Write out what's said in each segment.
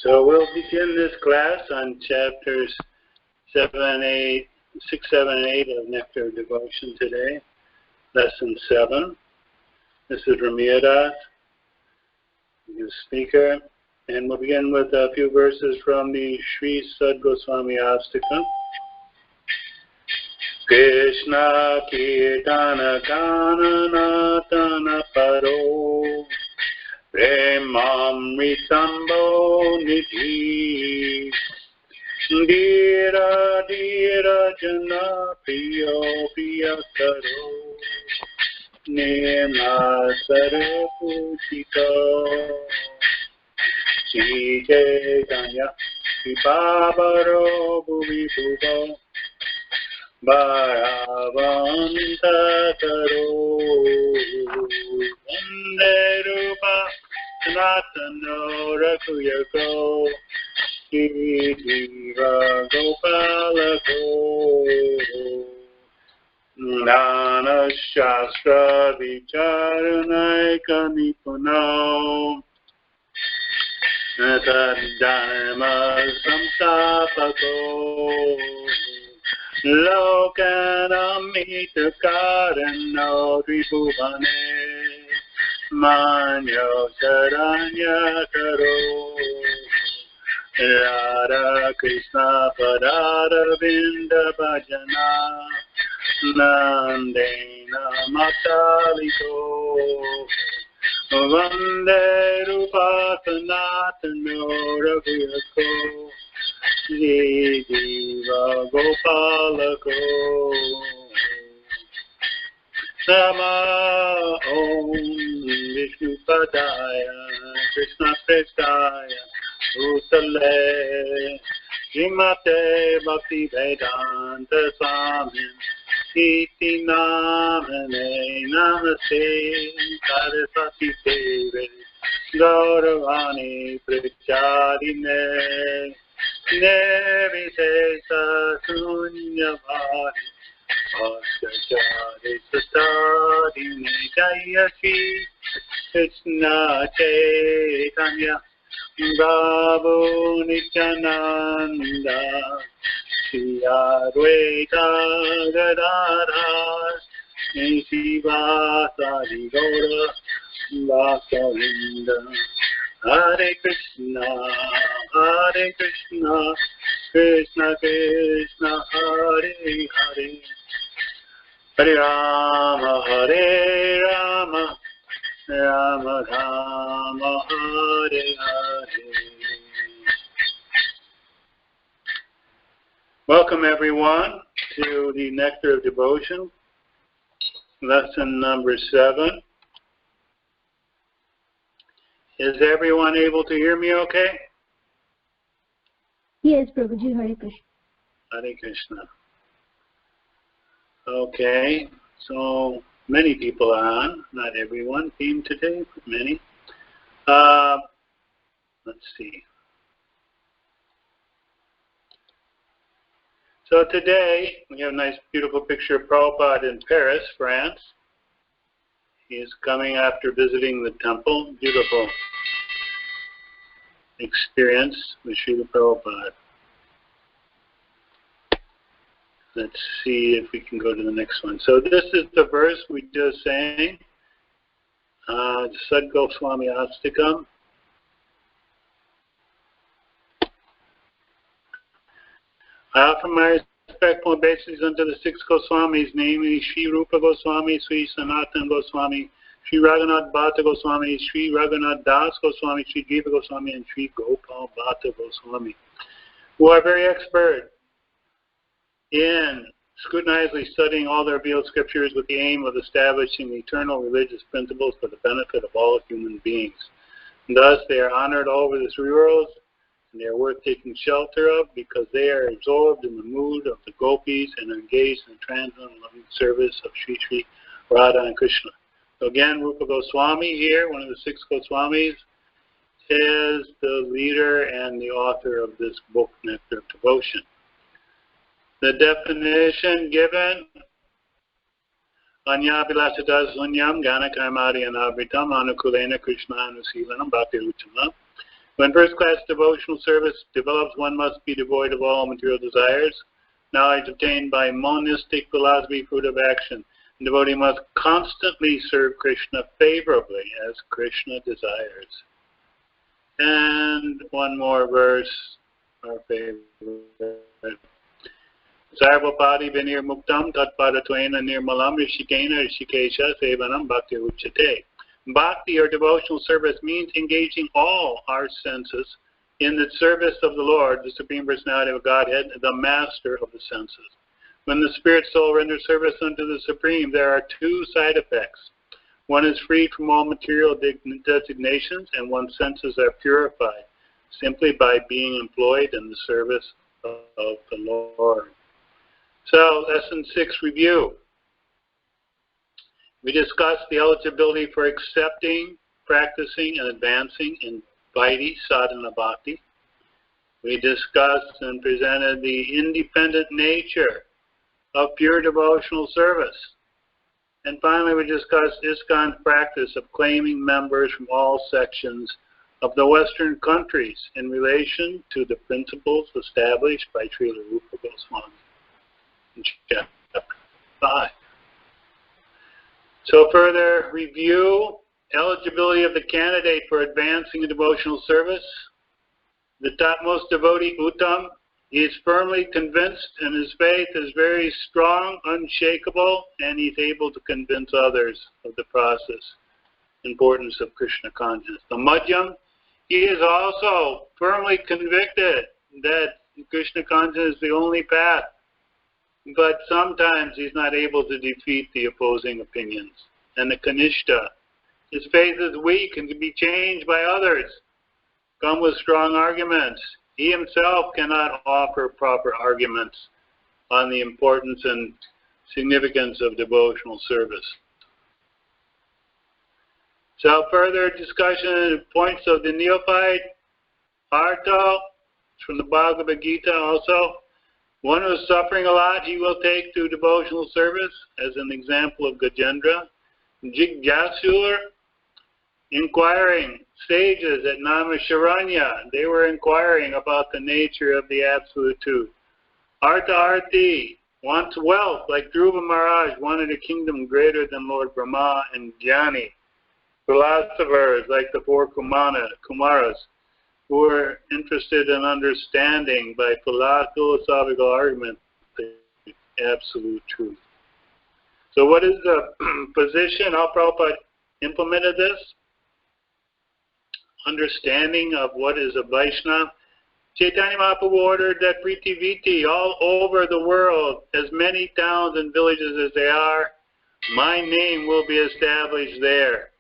So we'll begin this class on chapters 6, 7, and 8 of Nectar Devotion today. Lesson 7. This is Ramiya, the speaker, and we'll begin with a few verses from the Śrīla Gosvāmī ISKCON. Krishna Kirtana Gananatana Paro Premamritambo Nidhi Dira Dira Jana Priyo Priyakaro Nema Sarapujito Shri Chaitanya Vibhavaro Bhuvi Bhuva Bharavanta Karo Vande Rūpa Sanatano Rakuyako Jiva Gopalako Nana Shastra Vicharanaika Nipuno Tadharma Samstapako Lokanamita Karano Tribhuvane Manyo Saranya Karo Radha Krishna Padara Vinda Bhajana Nandena Mataliko Vande Rūpa Sanatano Raghuyako Jiva Gopalako Nama Om Vishnu Padaya Krishna Prestaya Bhutale Srimate Bhaktivedanta Swami Iti Namane Namaste Saraswati Deve Gauravani Pracharine Nevitesa Sunyavadi Bhaskachari Satadine Jaya Shri Krishna Chaitanya Prabhu Nityananda Shri Advaita Gadadhar Shivasari Gaura Bhaktivedanta Hare Krishna, Krishna Krishna, Hare Hare, Hare Rama, Rama Rama, Hare Hare. Welcome everyone to the Nectar of Devotion, lesson number 7. Is everyone able to hear me okay? Yes, Prabhuji. Hare Krishna. Hare Krishna. Okay, so many people are on. Not everyone came today, but many. Let's see. So today, we have a nice, beautiful picture of Prabhupada in Paris, France. He is coming after visiting the temple. Beautiful experience with Śrīla Prabhupada. Let's see if we can go to the next one. So this is the verse we just sang. Sad Gosvāmī ISKCON. I offer my respectful obeisances unto the 6 Gosvāmis, namely Śrī Rūpa Gosvāmī, Śrī Sanatana Gosvāmī, Śrī Raghunath Bhatta Gosvāmī, Śrī Raghunath Das Gosvāmī, Śrī Jiva Gosvāmī, and Śrī Gopal Bhatta Gosvāmī, who are very expert in scrutinizingly studying all the revealed scriptures with the aim of establishing eternal religious principles for the benefit of all human beings. And thus they are honored all over this world, and they are worth taking shelter of because they are absorbed in the mood of the gopis and are engaged in the transcendental loving service of Sri Sri Radha and Krishna. So again, Rūpa Gosvāmī here, one of the 6 Gosvāmis, is the leader and the author of this book, Nectar of Devotion. The definition given, Anyabilasita sunyam gana karmari anavritam anukulena krishna anusilanam bhakti-rasāmṛta-sindhu. When first-class devotional service develops, one must be devoid of all material desires. Knowledge obtained by monistic philosophy, fruit of action. The devotee must constantly serve Krishna favorably as Krishna desires. And one more verse, our favorite. Sarvapadi vinir muktam tatpadatvaena nirmalam rishikena rishikesha sevanam bhakti uchate. Bhakti or devotional service means engaging all our senses in the service of the Lord, the Supreme Personality of Godhead, the Master of the senses. When the Spirit soul renders service unto the Supreme, there are two side effects. One is freed from all material designations, and one's senses are purified simply by being employed in the service of the Lord. So, Lesson 6 review. We discussed the eligibility for accepting, practicing, and advancing in Vaidhi sadhana bhakti. We discussed and presented the independent nature of pure devotional service. And finally, we discussed ISKCON's practice of claiming members from all sections of the Western countries in relation to the principles established by Śrīla Rūpa Gosvāmī in chapter 5. So further review, eligibility of the candidate for advancing in devotional service. The topmost devotee, Uttam, he is firmly convinced and his faith is very strong, unshakable, and he's able to convince others of the process, importance of Krishna consciousness. The Madhyam, he is also firmly convicted that Krishna consciousness is the only path, but sometimes he's not able to defeat the opposing opinions. And the Kanishta, his faith is weak and can be changed by others. Come with strong arguments. He himself cannot offer proper arguments on the importance and significance of devotional service. So further discussion points of the neophyte, Artha, from the Bhagavad Gita also. One who is suffering a lot, he will take to devotional service, as an example of Gajendra. Jigyasur, inquiring sages at Namasharanya, they were inquiring about the nature of the Absolute Truth. Artha-arthi wants wealth, like Dhruva Maharaj wanted a kingdom greater than Lord Brahma, and Jnani, philosophers like the four Kumaras, who were interested in understanding by philosophical argument the absolute truth. So what is the position? How Prabhupada implemented this? Understanding of what is a Vaishnava. Chaitanya Mahaprabhu ordered that Priti Viti, all over the world, as many towns and villages as they are, my name will be established there.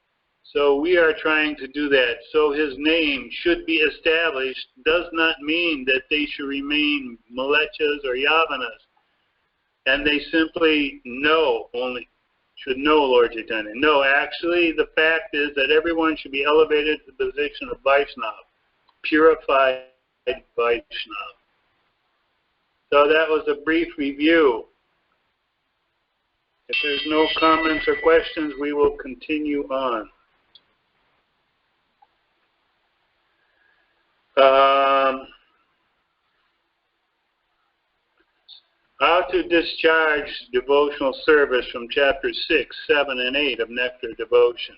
So we are trying to do that. So his name should be established does not mean that they should remain Malechas or Yavanas. And they simply should know Lord Chaitanya. No, actually the fact is that everyone should be elevated to the position of Vaishnava, purified Vaishnava. So that was a brief review. If there's no comments or questions, we will continue on. How to discharge devotional service from chapter 6, 7, and 8 of Nectar Devotion.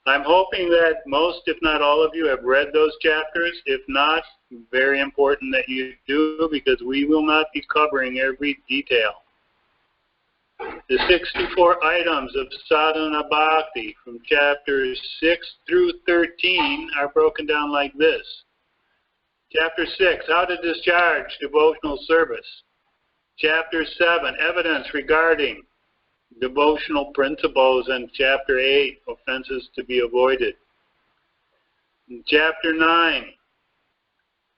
I'm hoping that most, if not all of you, have read those chapters. If not, very important that you do, because we will not be covering every detail. The 64 items of sadhana bhakti from chapters 6 through 13 are broken down like this. Chapter 6, how to discharge devotional service. Chapter 7, evidence regarding devotional principles, and Chapter 8, offenses to be avoided. In Chapter 9,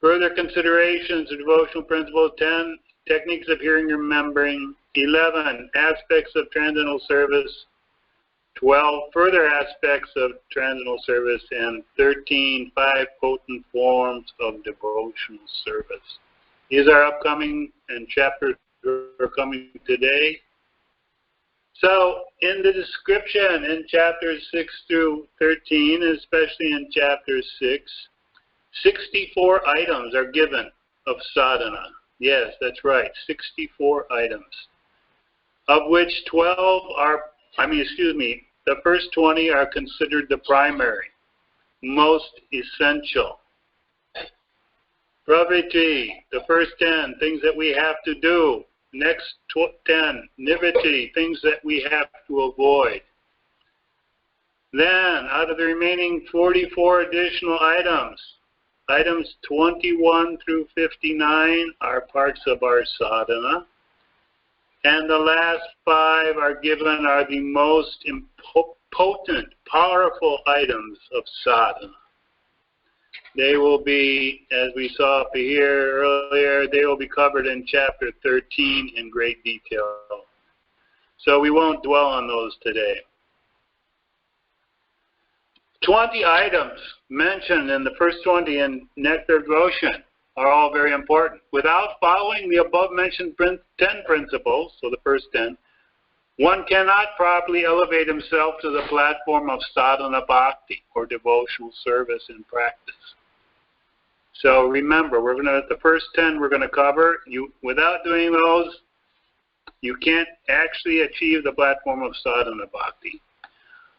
further considerations of devotional principles. 10, techniques of hearing and remembering. 11, aspects of transcendental service. 12, further aspects of transcendental service. And 13, 5 potent forms of devotional service. These are upcoming, and chapters are coming today. So, in the description in chapters 6 through 13, especially in chapter 6, 64 items are given of sadhana. Yes, that's right, 64 items, of which 12 are, the first 20 are considered the primary, most essential. Pravritti, the first 10, things that we have to do. Next 10, nivritti, things that we have to avoid. Then, out of the remaining 44 additional items, items 21 through 59 are parts of our sadhana. And the last 5 are the most potent, powerful items of sadhana. They will be, as we saw up here earlier, they will be covered in chapter 13 in great detail. So we won't dwell on those today. 20 items mentioned in the first 20 in Nectar devotion are all very important. Without following the above-mentioned 10 principles, so the first 10, one cannot properly elevate himself to the platform of sadhana bhakti, or devotional service in practice. So remember, the first 10 we're going to cover. Without doing those, you can't actually achieve the platform of sadhana bhakti.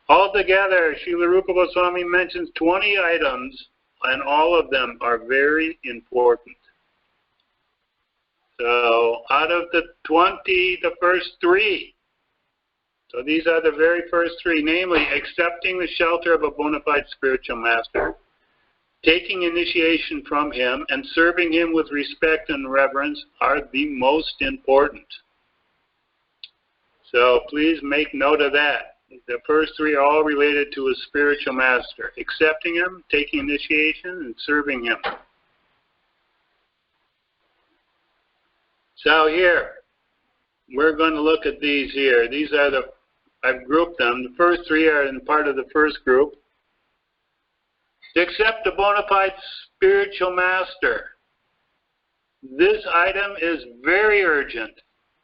Altogether, Śrīla Rūpa Gosvāmī mentions 20 items, and all of them are very important. So out of the 20, the first 3. So these are the very first 3, namely accepting the shelter of a bona fide spiritual master, taking initiation from him, and serving him with respect and reverence are the most important. So please make note of that. The first 3 are all related to a spiritual master, accepting him, taking initiation, and serving him. So here, we're going to look at these here. These are I've grouped them. The first 3 are in part of the first group. To accept a bona fide spiritual master. This item is very urgent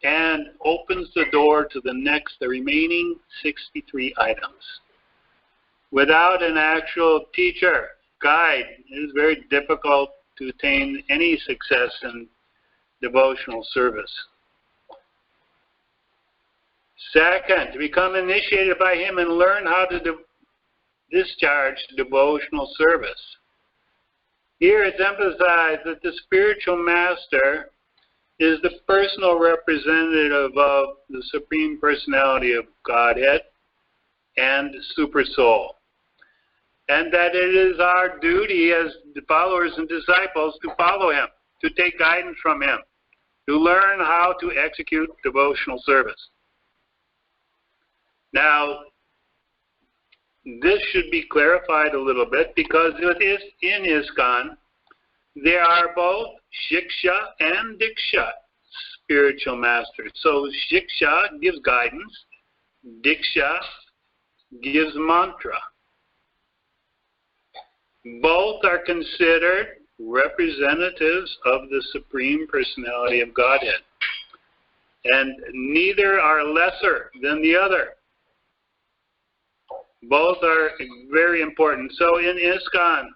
and opens the door to the remaining 63 items. Without an actual teacher, guide, it is very difficult to attain any success in devotional service. Second, to become initiated by him and learn how to discharge devotional service. Here it's emphasized that the spiritual master is the personal representative of the Supreme Personality of Godhead and Super Soul, and that it is our duty as followers and disciples to follow him, to take guidance from him, to learn how to execute devotional service. Now, this should be clarified a little bit, because it is in ISKCON, there are both Shiksha and Diksha spiritual masters. So Shiksha gives guidance, Diksha gives mantra. Both are considered representatives of the Supreme Personality of Godhead, and neither are lesser than the other. Both are very important. So in ISKCON,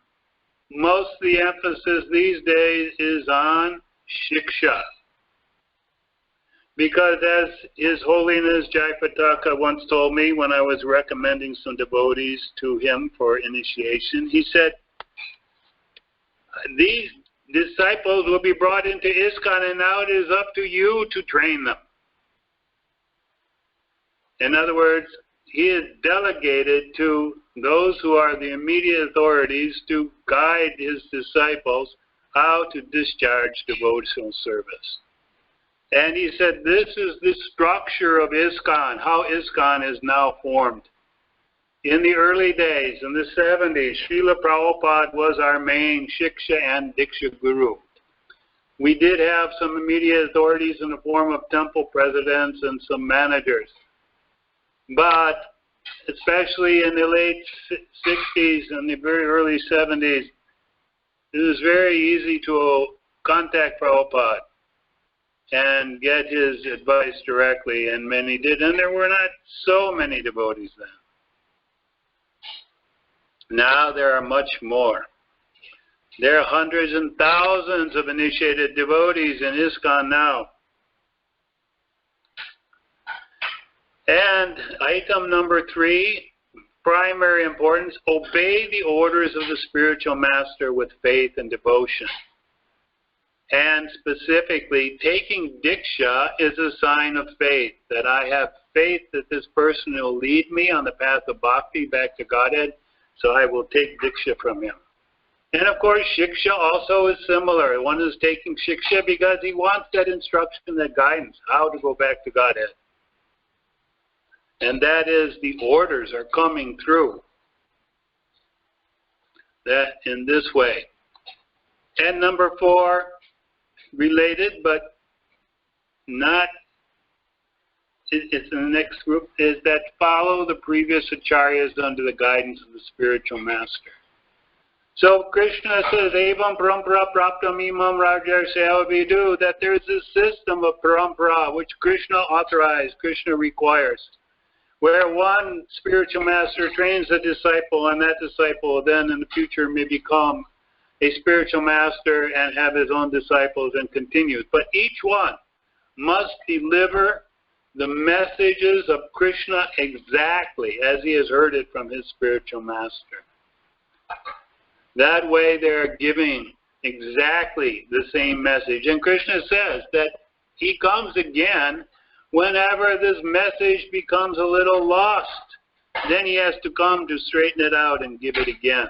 most of the emphasis these days is on Shiksha. Because as His Holiness Jayapataka once told me when I was recommending some devotees to him for initiation, he said, these disciples will be brought into ISKCON, and now it is up to you to train them. In other words, he is delegated to those who are the immediate authorities to guide his disciples how to discharge devotional service. And he said this is the structure of ISKCON, how ISKCON is now formed. In the early days, in the 70s, Śrīla Prabhupada was our main Shiksha and Diksha Guru. We did have some immediate authorities in the form of temple presidents and some managers. But especially in the late 60s and the very early 70s, it was very easy to contact Prabhupada and get his advice directly, and many did. And there were not so many devotees then. Now there are much more. There are hundreds and thousands of initiated devotees in ISKCON now. And item number 3, primary importance, obey the orders of the spiritual master with faith and devotion. And specifically, taking Diksha is a sign of faith, that I have faith that this person will lead me on the path of bhakti back to Godhead, so I will take Diksha from him. And of course, Shiksha also is similar. One is taking Shiksha because he wants that instruction, that guidance, how to go back to Godhead. And that is, the orders are coming through that in this way. And number 4, related but not, it's in the next group, is that follow the previous acharyas under the guidance of the spiritual master. So Krishna says, Evam parampara praptam imam rajarsya vidu, that there is a system of parampara which Krishna authorized, Krishna requires, where one spiritual master trains a disciple, and that disciple then in the future may become a spiritual master and have his own disciples and continues. But each one must deliver the messages of Krishna exactly as he has heard it from his spiritual master. That way they're giving exactly the same message. And Krishna says that he comes again whenever this message becomes a little lost. Then he has to come to straighten it out and give it again.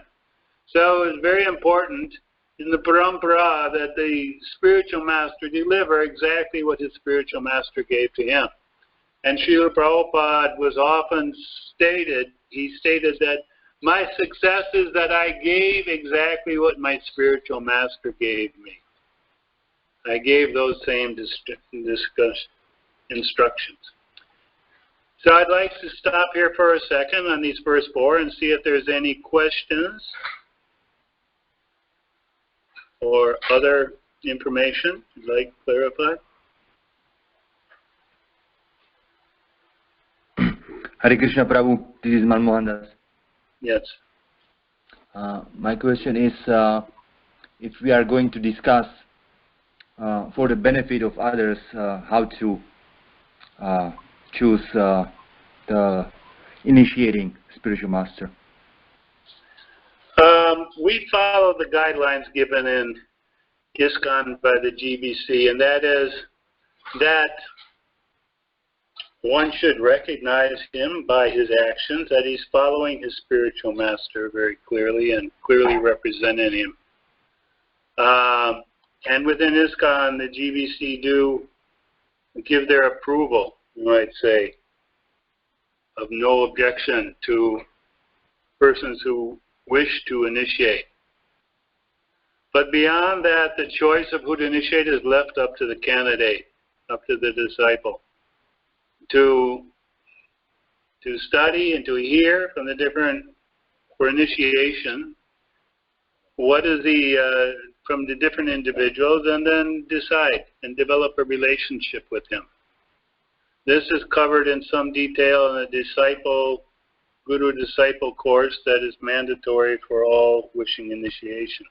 So it's very important in the parampara that the spiritual master deliver exactly what his spiritual master gave to him. And Śrīla Prabhupada was often stated, he stated that my success is that I gave exactly what my spiritual master gave me. I gave those same instructions. So I'd like to stop here for a second on these first 4 and see if there's any questions or other information you'd like clarified. Hare Krishna Prabhu, this is Manmohan Das. Yes. My question is, if we are going to discuss for the benefit of others how to choose the initiating spiritual master. We follow the guidelines given in ISKCON by the GBC, and that is that one should recognize him by his actions, that he's following his spiritual master very clearly and clearly representing him. And within ISKCON, the GBC do give their approval, you might say, of no objection to persons who wish to initiate. But beyond that, the choice of who to initiate is left up to the candidate, up to the disciple, to study and to hear from the different, for initiation, what is the, from the different individuals, and then decide and develop a relationship with him. This is covered in some detail in the Guru-disciple course that is mandatory for all wishing initiation.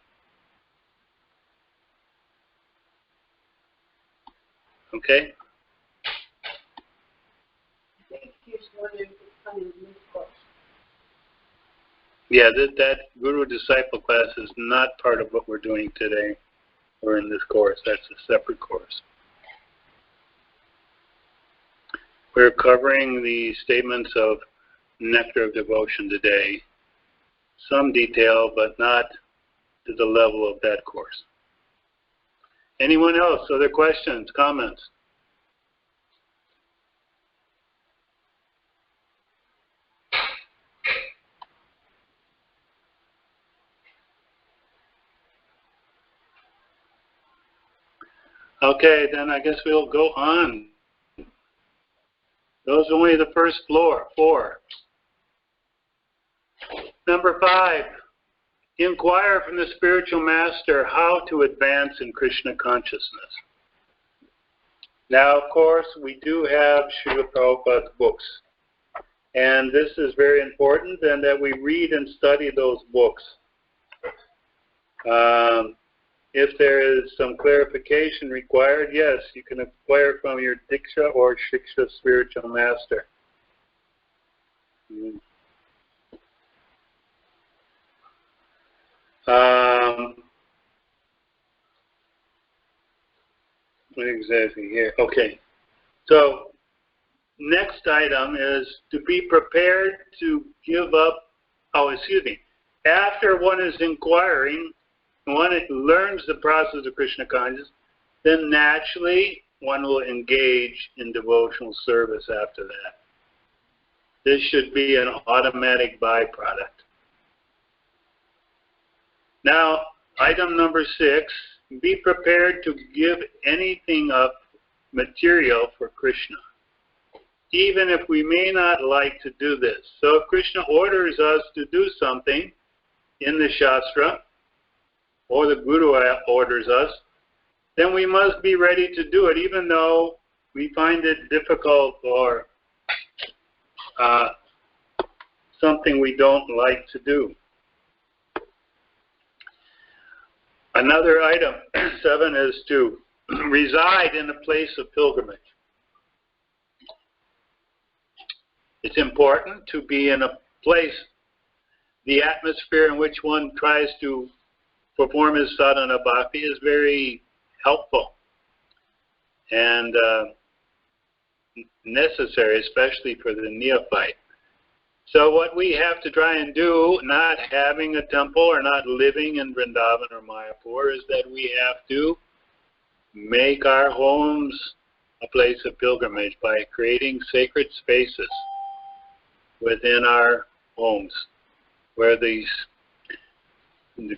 Okay? Yeah, that Guru-disciple class is not part of what we're doing today or in this course. That's a separate course. We're covering the statements of Nectar of Devotion today. Some detail, but not to the level of that course. Anyone else? Other questions, comments? Okay, then I guess we'll go on. Those are only the first 4. Number 5, inquire from the spiritual master how to advance in Krishna consciousness. Now, of course, we do have Śrīla Prabhupada's books. And this is very important, and that we read and study those books. If there is some clarification required, yes, you can acquire from your Diksha or Shiksha spiritual master. What exactly here? Okay. So, next item is to be prepared to give up, after one is inquiring, one learns the process of Krishna consciousness, then naturally one will engage in devotional service after that. This should be an automatic byproduct. Now, item number 6, be prepared to give anything up material for Krishna, even if we may not like to do this. So if Krishna orders us to do something in the Shastra, or the Guru orders us, then we must be ready to do it, even though we find it difficult or something we don't like to do. Another item, 7, is to reside in a place of pilgrimage. It's important to be in a place, the atmosphere in which one tries to perform his sadhana bhakti is very helpful and necessary, especially for the neophyte. So what we have to try and do, not having a temple or not living in Vrindavan or Mayapur, is that we have to make our homes a place of pilgrimage by creating sacred spaces within our homes where the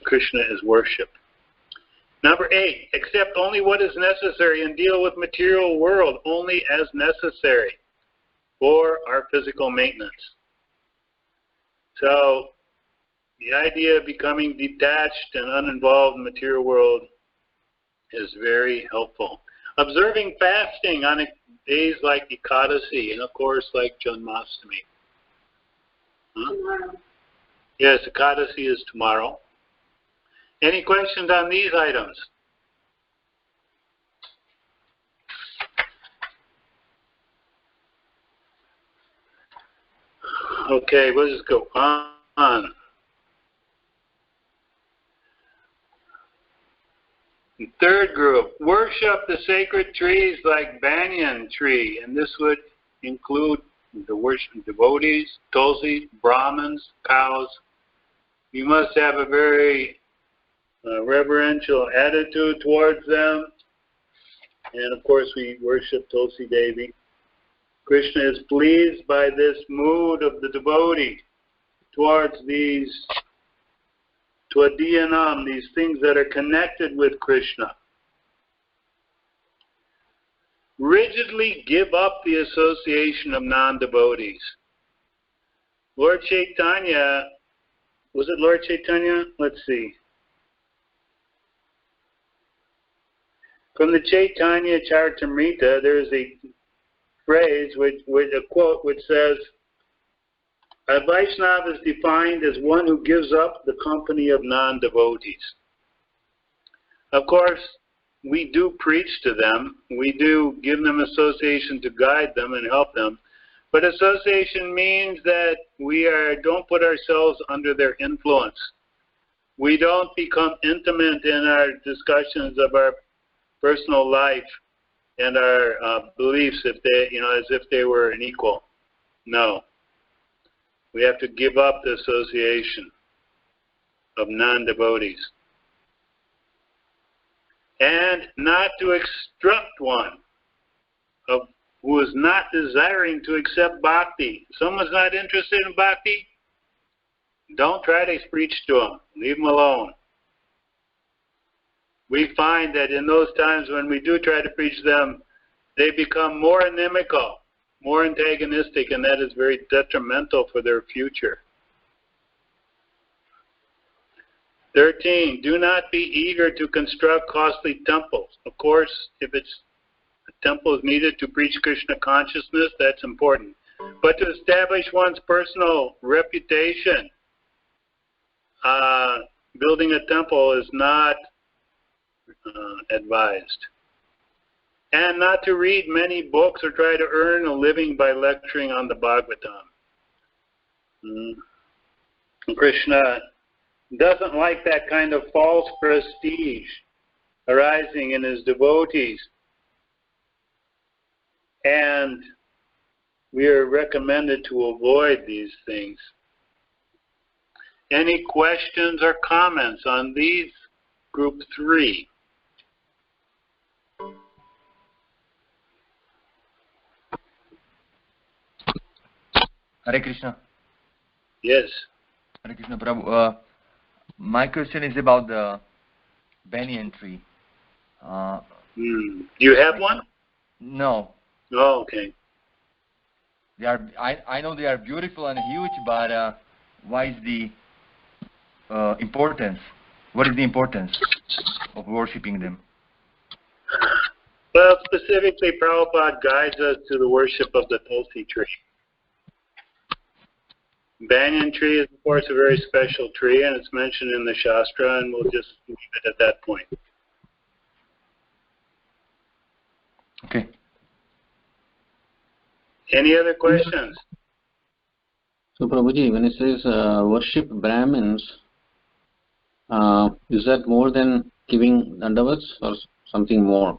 Krishna is worshipped. Number 8, accept only what is necessary and deal with material world only as necessary for our physical maintenance. So, the idea of becoming detached and uninvolved in the material world is very helpful. Observing fasting on days like Ekadasi and, of course, like Janmashtami. Tomorrow. Yes, Ekadasi is tomorrow. Any questions on these items? Okay, we'll just go on. The third group, worship the sacred trees like banyan tree, and this would include the worship of devotees, tulsi, brahmins, cows. You must have a very reverential attitude towards them. And of course we worship Tulsi Devi. Krishna is pleased by this mood of the devotee towards these Tvadiyanam, these things that are connected with Krishna. Rigidly give up the association of non-devotees. Lord Chaitanya, was it Lord Chaitanya? Let's see. From the Chaitanya Charitamrita, there is a phrase, a quote, which says, a Vaishnava is defined as one who gives up the company of non-devotees. Of course, we do preach to them. We do give them association to guide them and help them. But association means that we don't put ourselves under their influence. We don't become intimate in our discussions of our personal life and our beliefs, as if they were an equal. No. We have to give up the association of non-devotees. And not to instruct one who is not desiring to accept bhakti. If someone's not interested in bhakti, don't try to preach to them. Leave them alone. We find that in those times when we do try to preach them, they become more inimical, more antagonistic, and that is very detrimental for their future. 13, do not be eager to construct costly temples. Of course, if a temple is needed to preach Krishna consciousness, that's important. But to establish one's personal reputation, building a temple is not advised. And not to read many books or try to earn a living by lecturing on the Bhagavatam. Krishna doesn't like that kind of false prestige arising in his devotees. And we are recommended to avoid these things. Any questions or comments on these group 3? Hare Krishna. Yes. Hare Krishna Prabhu. My question is about the banyan tree. Do you have one? No. Oh, okay. They are. I know they are beautiful and huge, but why is the importance? What is the importance of worshipping them? Well, specifically, Prabhupada guides us to the worship of the Tulsi tree. Banyan tree is, of course, a very special tree, and it's mentioned in the Shastra, and we'll just leave it at that point. Okay. Any other questions? So, Prabhuji, when it says worship Brahmins, is that more than giving dandavats or something more?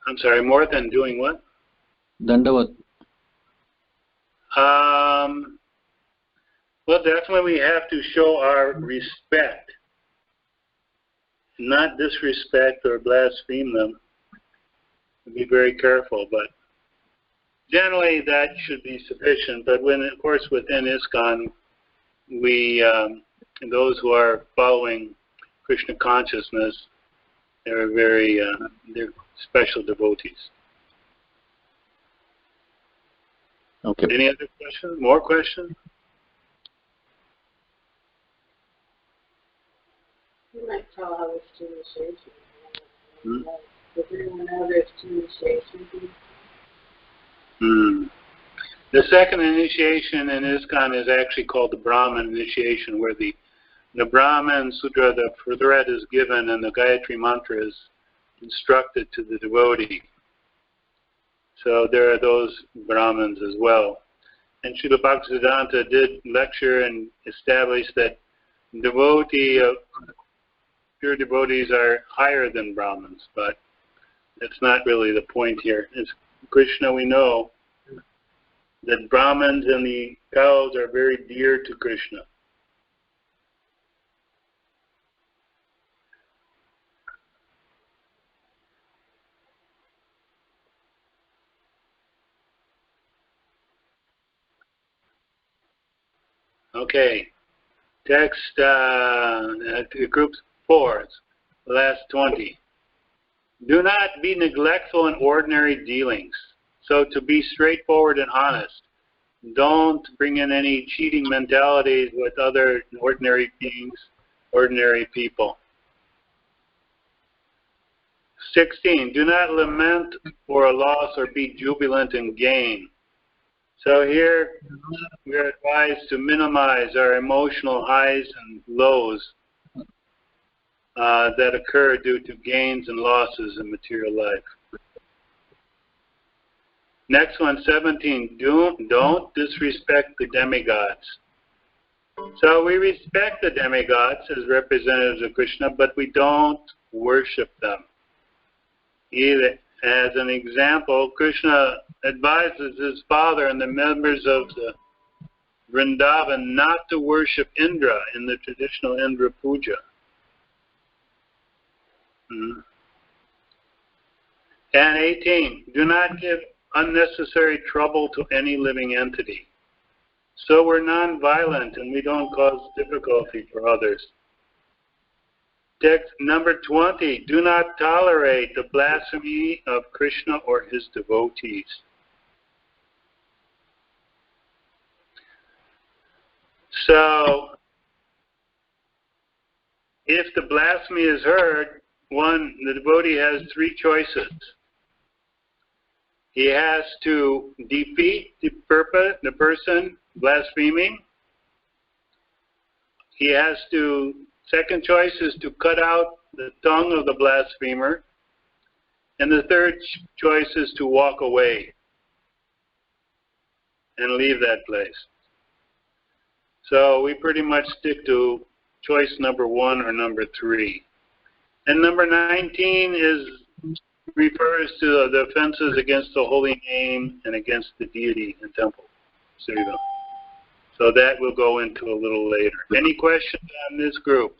I'm sorry, more than doing what? Dandavat. Well, definitely we have to show our respect, not disrespect or blaspheme them. Be very careful, but generally that should be sufficient. But when, of course, within ISKCON, we those who are following Krishna consciousness, they're very they're special devotees. Okay. Any other questions? More questions? You might tell how it's to initiation. Does anyone know there's two initiations? The second initiation in ISKCON is actually called the Brahman initiation, where the Brahman Sutra, the thread is given and the Gayatri mantra is instructed to the devotee. So there are those Brahmins as well. And Śrīla Bhaktivedanta did lecture and establish that pure devotees are higher than Brahmins, but that's not really the point here. It's Krishna, we know that Brahmins and the cows are very dear to Krishna. Okay, text group 4, last 20. Do not be neglectful in ordinary dealings. So to be straightforward and honest. Don't bring in any cheating mentalities with other ordinary beings, ordinary people. 16, do not lament for a loss or be jubilant in gain. So here we are advised to minimize our emotional highs and lows that occur due to gains and losses in material life. Next one, 17, don't disrespect the demigods. So we respect the demigods as representatives of Krishna, but we don't worship them. Either, as an example, Krishna advises his father and the members of the Vrindavan not to worship Indra in the traditional Indra Puja. And 18, do not give unnecessary trouble to any living entity. So we're non-violent and we don't cause difficulty for others. Text number 20, do not tolerate the blasphemy of Krishna or his devotees. So, if the blasphemy is heard, the devotee has 3 choices. He has to defeat the person blaspheming. he has to, second choice is to cut out the tongue of the blasphemer, and the third choice is to walk away and leave that place. So we pretty much stick to choice number 1 or number 3. And number 19 refers to the offenses against the holy name and against the deity and temple. So that we'll go into a little later. Any questions on this group?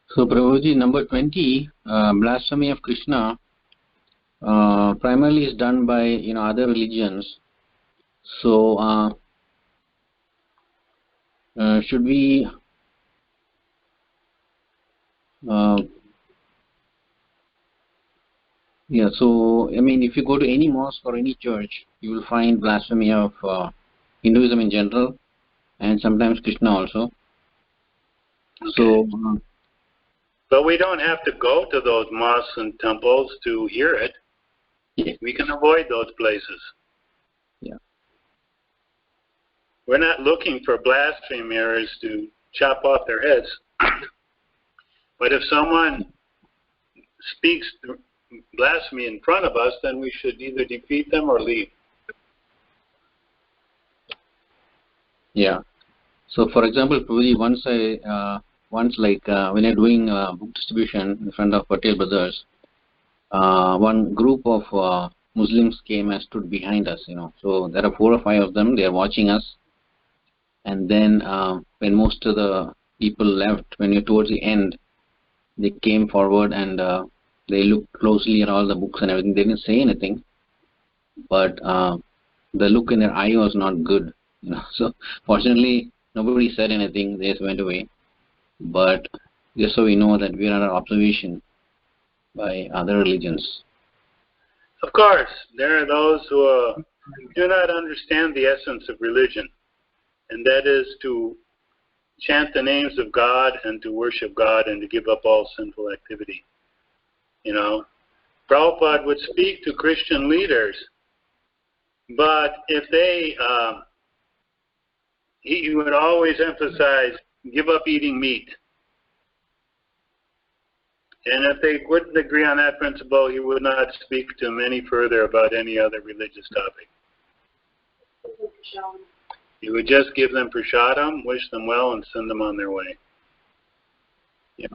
So Prabhuji, number 20, blasphemy of Krishna, primarily is done by other religions. So should we so I mean, if you go to any mosque or any church, you will find blasphemy of Hinduism in general, and sometimes Krishna also. Okay. So, but we don't have to go to those mosques and temples to hear it. Yeah. We can avoid those places. Yeah. We're not looking for blasphemers to chop off their heads. But if someone speaks blasphemy in front of us, then we should either defeat them or leave. Yeah. So, for example, Prabhuji, once when you're doing book distribution in front of Patel Brothers, one group of Muslims came and stood behind us. So there are 4 or 5 of them. They are watching us. And then when most of the people left, when you're towards the end, they came forward and they looked closely at all the books and everything. They didn't say anything, but the look in their eye was not good. So fortunately, nobody said anything. They just went away. But just so we know that we are under observation by other religions. Of course, there are those who do not understand the essence of religion, and that is to chant the names of God and to worship God and to give up all sinful activity. Prabhupada would speak to Christian leaders, but if he would always emphasize, give up eating meat. And if they wouldn't agree on that principle, he would not speak to them any further about any other religious topic. He would just give them prasadam, wish them well, and send them on their way. Yeah.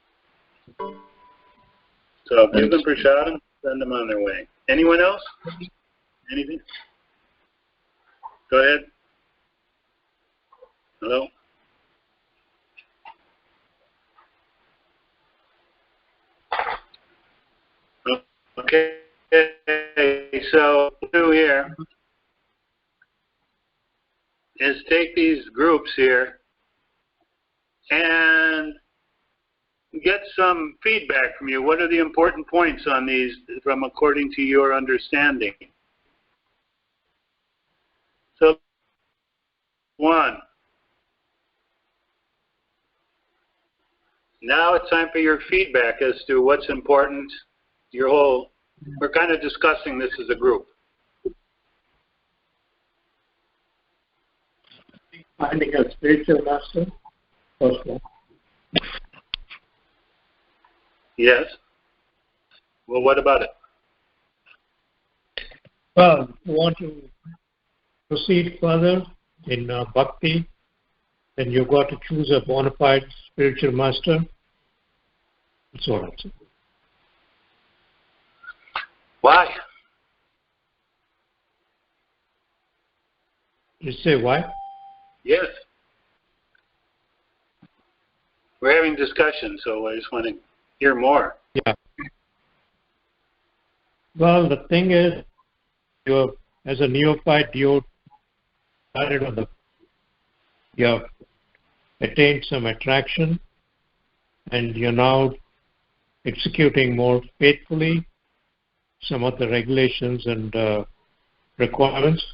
So give them prasadam, send them on their way. Anyone else? Anything? Go ahead. Hello? Okay, so what we'll do here is take these groups here and get some feedback from you. What are the important points on these from according to your understanding? So, 1. Now it's time for your feedback as to what's important. We're kind of discussing this as a group. Finding a spiritual master, first one. Yes. Well, what about it? Well, you want to proceed further in bhakti, then you've got to choose a bona fide spiritual master. That's all I'm saying. Why? You say why? Yes. We're having discussion, so I just want to hear more. Yeah. Well, the thing is, as a neophyte, you have attained some attraction, and you're now executing more faithfully some of the regulations and requirements.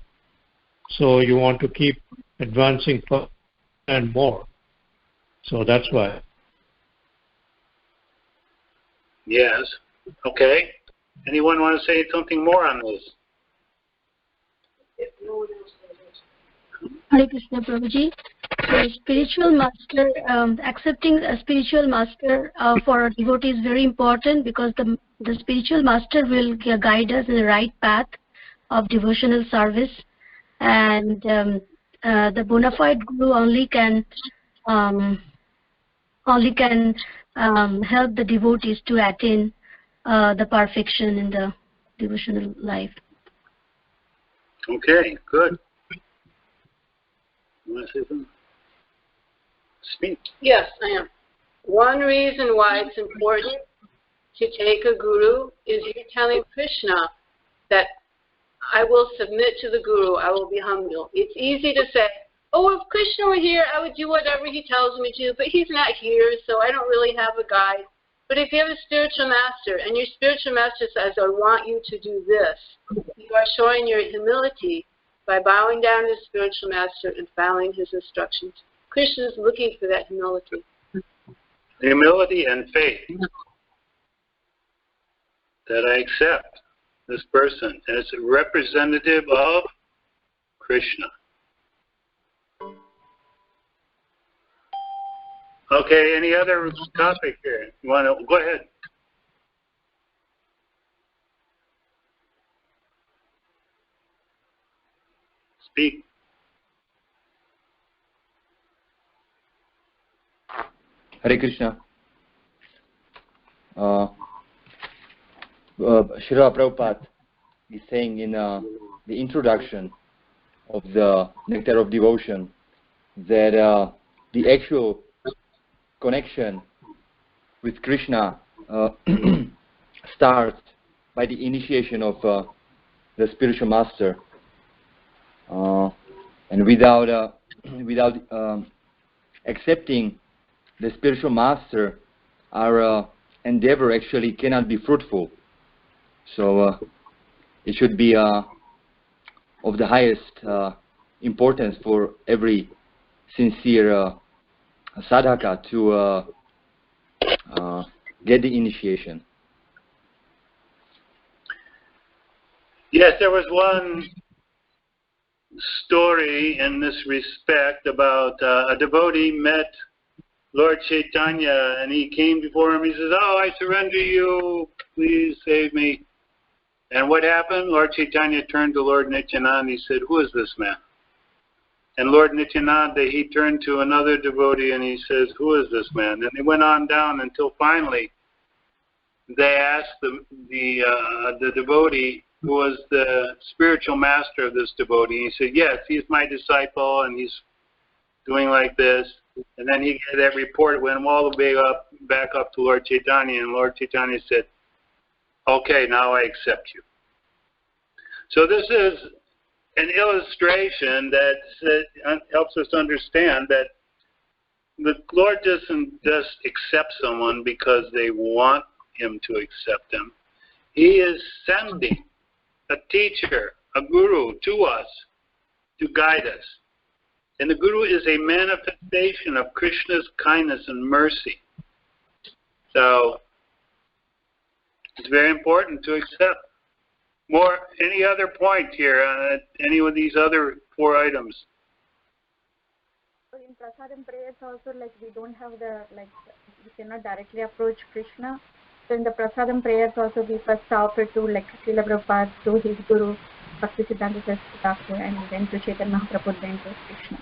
So you want to keep advancing further and more. So that's why. Yes. Okay. Anyone want to say something more on this? If no one else does it. Hare Krishna Prabhuji. So spiritual master, accepting a spiritual master for a devotee is very important, because the spiritual master will guide us in the right path of devotional service, and the bona fide guru only can help the devotees to attain the perfection in the devotional life. Okay, good. You want to say something? Speak. Yes, I am. One reason why it's important to take a guru is you're telling Krishna that I will submit to the guru, I will be humble. It's easy to say, oh, if Krishna were here, I would do whatever he tells me to, but he's not here, so I don't really have a guide. But if you have a spiritual master, and your spiritual master says, I want you to do this, you are showing your humility by bowing down to the spiritual master and following his instructions. Krishna is looking for that humility. Humility and faith. That I accept this person as a representative of Krishna. Okay, any other topic here? You want to go ahead? Speak. Hare Krishna. Śrīla Prabhupada is saying in the introduction of the Nectar of Devotion that the actual connection with Krishna starts by the initiation of the spiritual master, and without accepting the spiritual master, our endeavor actually cannot be fruitful. So it should be of the highest importance for every sincere sadhaka to get the initiation. Yes, there was one story in this respect about a devotee met Lord Chaitanya, and he came before him. He says, oh, I surrender you, please save me. And what happened? Lord Chaitanya turned to Lord Nityananda. He said, who is this man? And Lord Nityananda, he turned to another devotee and he says, who is this man? And they went on down until finally they asked the devotee who was the spiritual master of this devotee. He said, yes, he's my disciple and he's doing like this. And then he gave that report, went all the way back up to Lord Chaitanya, and Lord Chaitanya said, okay, now I accept you. So this is an illustration that helps us understand that the Lord doesn't just accept someone because they want him to accept them. He is sending a teacher, a guru to us to guide us. And the guru is a manifestation of Krishna's kindness and mercy. So it's very important to accept. Any other point here on any of these other 4 items? So in prasadam prayers also, we don't have we cannot directly approach Krishna. So in the prasadam prayers also, we first offer to Śrīla Prabhupada, to his guru, Bhaktivedanta, and then to Chaitanya Mahaprabhu, then to Krishna.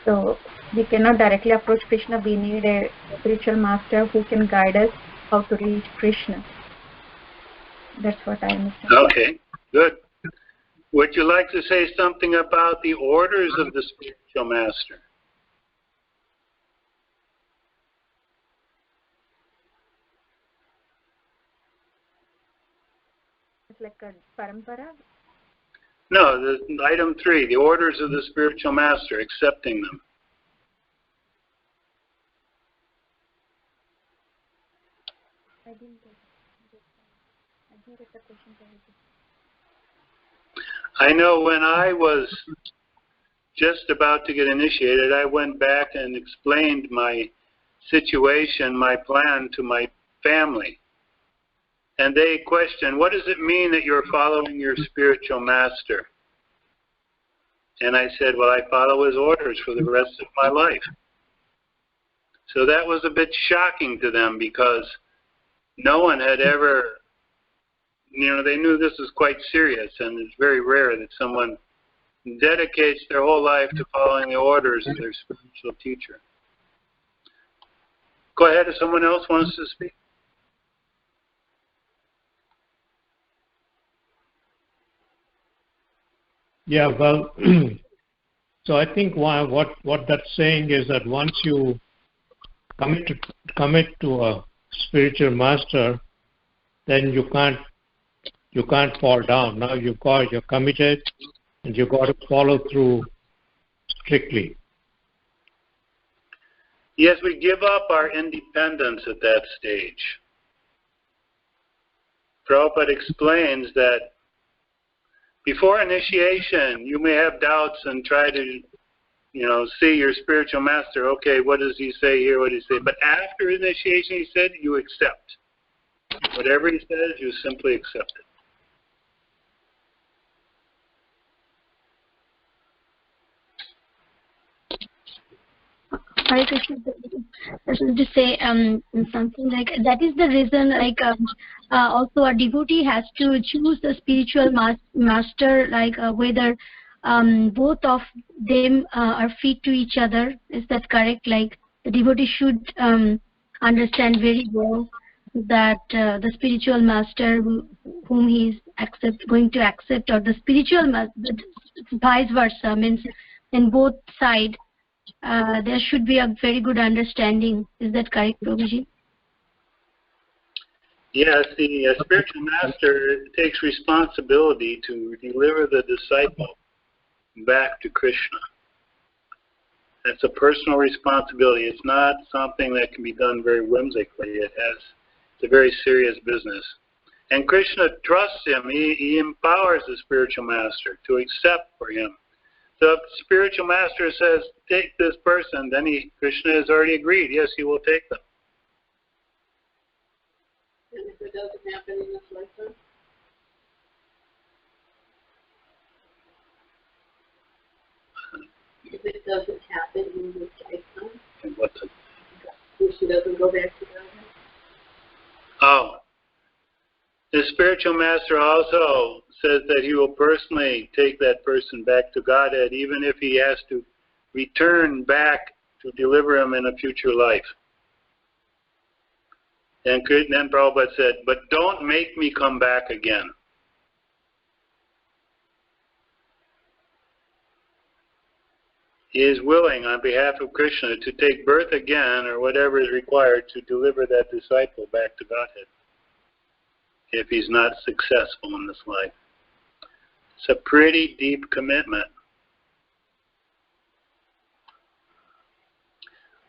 So we cannot directly approach Krishna. We need a spiritual master who can guide us how to reach Krishna. That's what I understand. Okay, good. Would you like to say something about the orders of the spiritual master? It's like a parampara? No, item 3, the orders of the spiritual master, accepting them. I didn't get the question. I know when I was just about to get initiated, I went back and explained my situation, my plan to my family. And they questioned, what does it mean that you're following your spiritual master? And I said, well, I follow his orders for the rest of my life. So that was a bit shocking to them because no one had ever, they knew this was quite serious, and it's very rare that someone dedicates their whole life to following the orders of their spiritual teacher. Go ahead if someone else wants to speak. Yeah, well, so I think what that's saying is that once you commit to a spiritual master, then you can't fall down. Now you're committed, and you got to follow through strictly. Yes, we give up our independence at that stage. Prabhupada explains that before initiation, you may have doubts and try to, see your spiritual master. Okay, what does he say here? What does he say? But after initiation, he said, you accept. Whatever he says, you simply accept it. Hare Krishna. This is to say something like that is the reason. Also a devotee has to choose the spiritual master, whether both of them are fit to each other. Is that correct? Like the devotee should understand very well that the spiritual master whom he is going to accept, or the spiritual master, vice versa, means in both sides. There should be a very good understanding. Is that correct, Prabhuji? Yes, the spiritual master takes responsibility to deliver the disciple back to Krishna. That's a personal responsibility. It's not something that can be done very whimsically. It's a very serious business. And Krishna trusts him. He empowers the spiritual master to accept for him. So if the spiritual master says, take this person, then Krishna has already agreed. Yes, he will take them. And if it doesn't happen in this lifetime? If it doesn't happen in this lifetime? And what Krishna doesn't go back to God? Oh. The spiritual master also says that he will personally take that person back to Godhead, even if he has to return back to deliver him in a future life. And then Prabhupada said, but don't make me come back again. He is willing, on behalf of Krishna, to take birth again, or whatever is required, to deliver that disciple back to Godhead, if he's not successful in this life. It's a pretty deep commitment.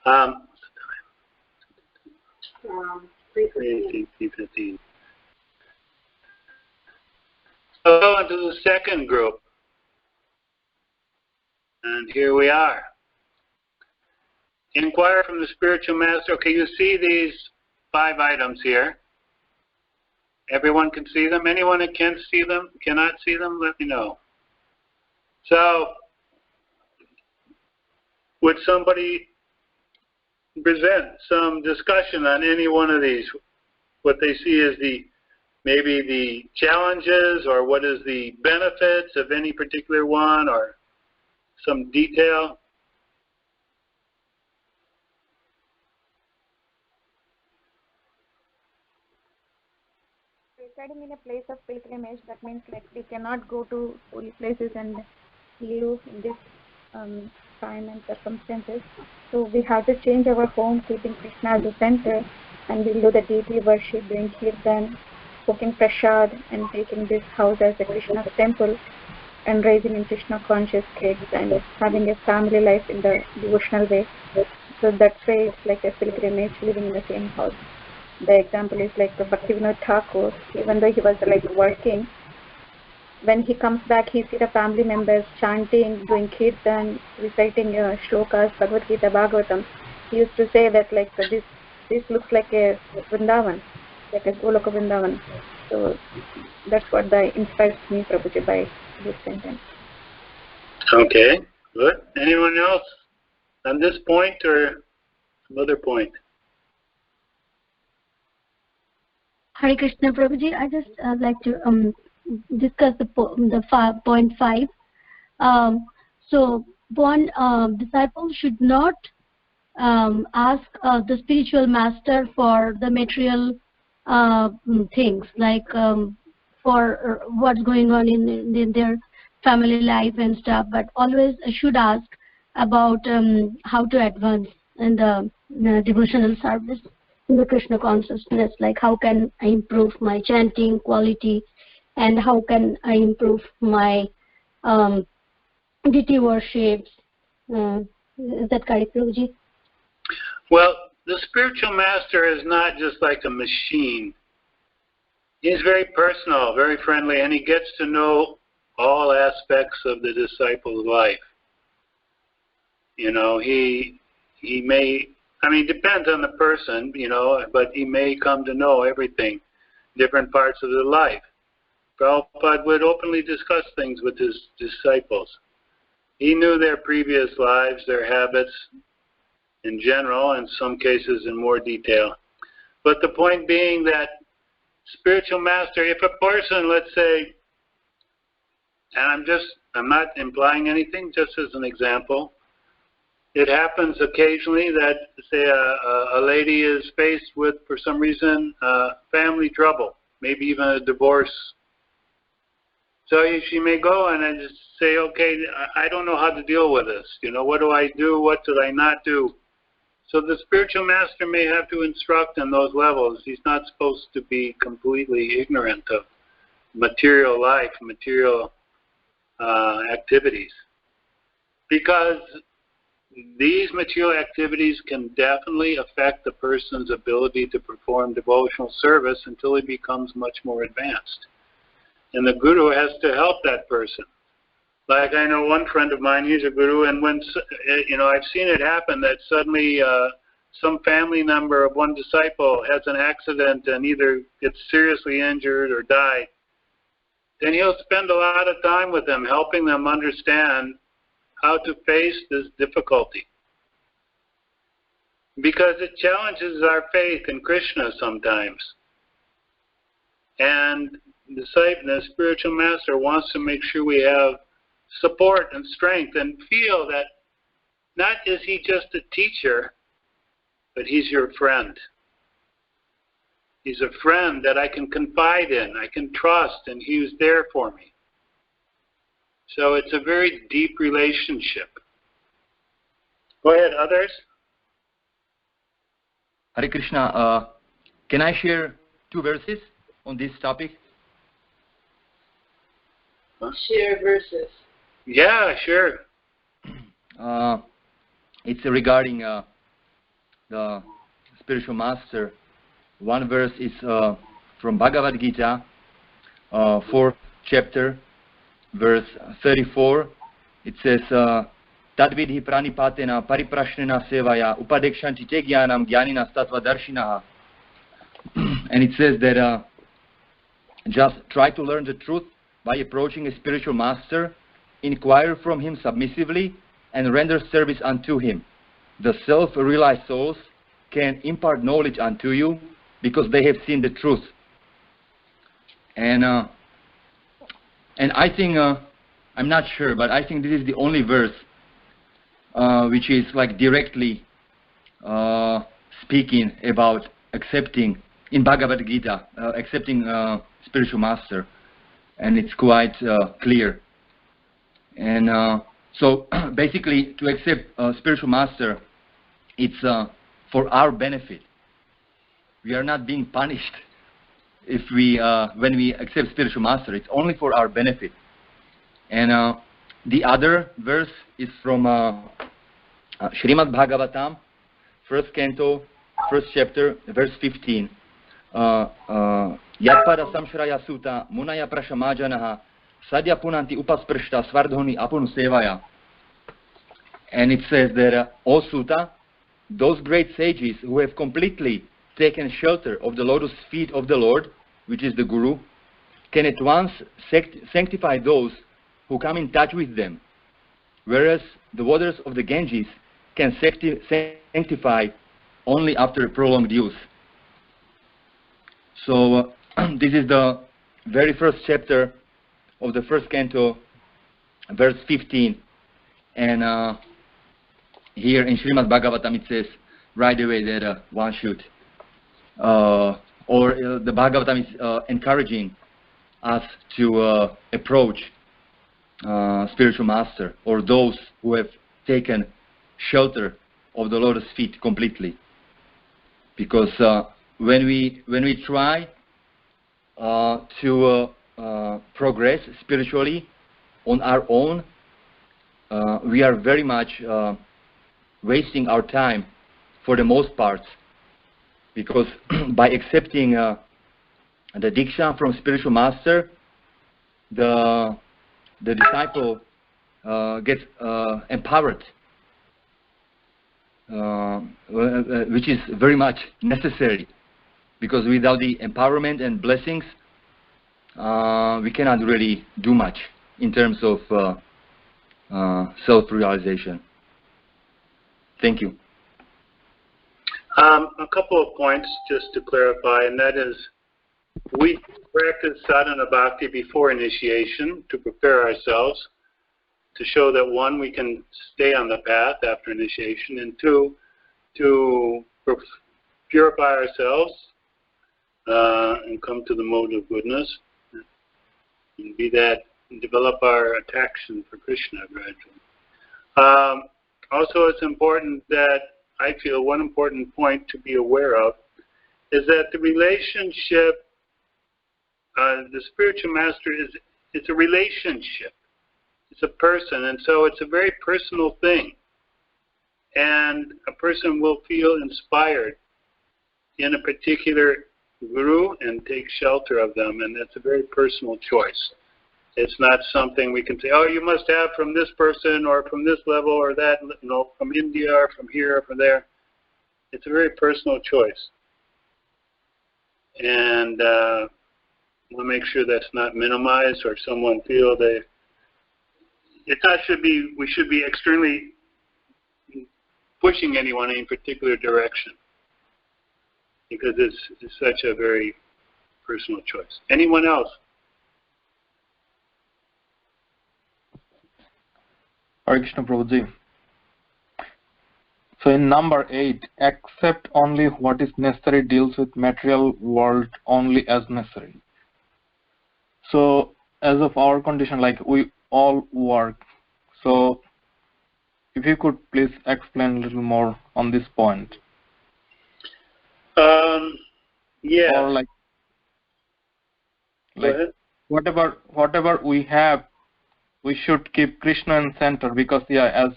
3:15. So go into the second group. And here we are. Inquire from the spiritual master. Okay, you see these 5 items here. Everyone can see them? Anyone that can see them, cannot see them, let me know. So, would somebody present some discussion on any one of these? What they see as maybe the challenges, or what is the benefits of any particular one, or some detail? Residing in a place of pilgrimage, that means like we cannot go to holy places and live in this time and circumstances. So we have to change our home, keeping Krishna as the center, and we'll do the deity worship, doing kirtan, cooking prasad, and taking this house as a Krishna temple, and raising in Krishna conscious kids, and having a family life in the devotional way. So that way it's like a pilgrimage, living in the same house. The example is like the Bhaktivedanta, even though he was like working, when he comes back, he sees the family members chanting, doing kirtan, reciting shlokas, Bhagavad Gita, Bhagavatam. He used to say that like this looks like a Vrindavan, like a Goloka Vrindavan. So that's what inspires me, Prabhuji, by this sentence. Okay, good. Anyone else on this point or some other point? Hare Krishna, Prabhuji. I just like to discuss point 5. So one disciple should not ask the spiritual master for the material things, like for what's going on in their family life and stuff, but always should ask about how to advance in the devotional service, in the Krishna consciousness, like how can I improve my chanting quality, and how can I improve my deity worships. Is that correct, Prabhuji? Well, the spiritual master is not just like a machine. He's very personal, very friendly, and he gets to know all aspects of the disciple's life. You know, he may, I mean, it depends on the person, you know, but he may come to know everything, different parts of their life. Prabhupada would openly discuss things with his disciples. He knew their previous lives, their habits in general, in some cases in more detail. But the point being that spiritual master, if a person, let's say, and I'm not implying anything, just as an example, it happens occasionally that, say, a lady is faced with, for some reason, family trouble, maybe even a divorce. So she may go and just say, okay, I don't know how to deal with this. You know, what do I do? What should I not do? So the spiritual master may have to instruct on those levels. He's not supposed to be completely ignorant of material life, material activities. Because these material activities can definitely affect the person's ability to perform devotional service until he becomes much more advanced. And the guru has to help that person. Like I know one friend of mine, he's a guru, and when, you know, I've seen it happen that suddenly some family member of one disciple has an accident and either gets seriously injured or died. Then he'll spend a lot of time with them, helping them understand how to face this difficulty. Because it challenges our faith in Krishna sometimes. And the spiritual master wants to make sure we have support and strength and feel that not is he just a teacher, but he's your friend. He's a friend that I can confide in, I can trust, and he was there for me. So it's a very deep relationship. Go ahead, others. Hare Krishna, can I share 2 verses on this topic? Share verses. Yeah, sure. It's regarding the spiritual master. One verse is from Bhagavad Gita, 4th chapter, verse 34. It says, Tadvidhi pranipatena pariprashnena sevaya upadekshanti te jnanam jnaninas tattvadarshinaha. And it says that just try to learn the truth by approaching a spiritual master, inquire from him submissively, and render service unto him. The self-realized souls can impart knowledge unto you because they have seen the truth. And I think, I'm not sure, but I think this is the only verse which is like directly speaking about accepting, in Bhagavad Gita, accepting spiritual master. And it's quite clear. And so basically to accept spiritual master, it's for our benefit. We are not being punished if we when we accept spiritual master. It's only for our benefit. And the other verse is from Śrīmad Bhagavatam, 1st canto, 1st chapter, verse 15. Yatpada samshraya suta munaya prashamajanaha sadya punanti upasprishta svardhoni apunu sevaya. And it says that, O Sutta, those great sages who have completely taken shelter of the lotus feet of the Lord, which is the Guru, can at once sanctify those who come in touch with them. whereas the waters of the Ganges can sanctify only after prolonged use. So this is the very first chapter of the first canto, verse 15, and here in Srimad Bhagavatam it says right away that one should, the Bhagavatam is encouraging us to approach spiritual master, or those who have taken shelter of the lotus feet completely. Because when we try to progress spiritually on our own, we are very much wasting our time for the most part, because by accepting the diksha from spiritual master, the disciple gets empowered, which is very much necessary, because without the empowerment and blessings, we cannot really do much in terms of self-realization. Thank you. A couple of points just to clarify, and that is, we practice sadhana bhakti before initiation to prepare ourselves, to show that one, we can stay on the path after initiation, and two, to purify ourselves and come to the mode of goodness, and be that, and develop our attraction for Krishna gradually. Also, it's important that, I feel one important point to be aware of is that the relationship, the spiritual master it's a relationship. It's a person, and so it's a very personal thing. And a person will feel inspired in a particular guru and take shelter of them, and that's a very personal choice. It's not something we can say, oh, you must have from this person or from this level or that, from India or from here or from there. It's a very personal choice. And we'll make sure that's not minimized or someone feel we should be extremely pushing anyone in a particular direction, because it's such a very personal choice. Anyone else? Hare Krishna Prabhuji. So in number 8, accept only what is necessary, deals with material world only as necessary. So as of our condition, like we all work. So if you could please explain a little more on this point. Yeah. Or like whatever we have, we should keep Krishna in center, because as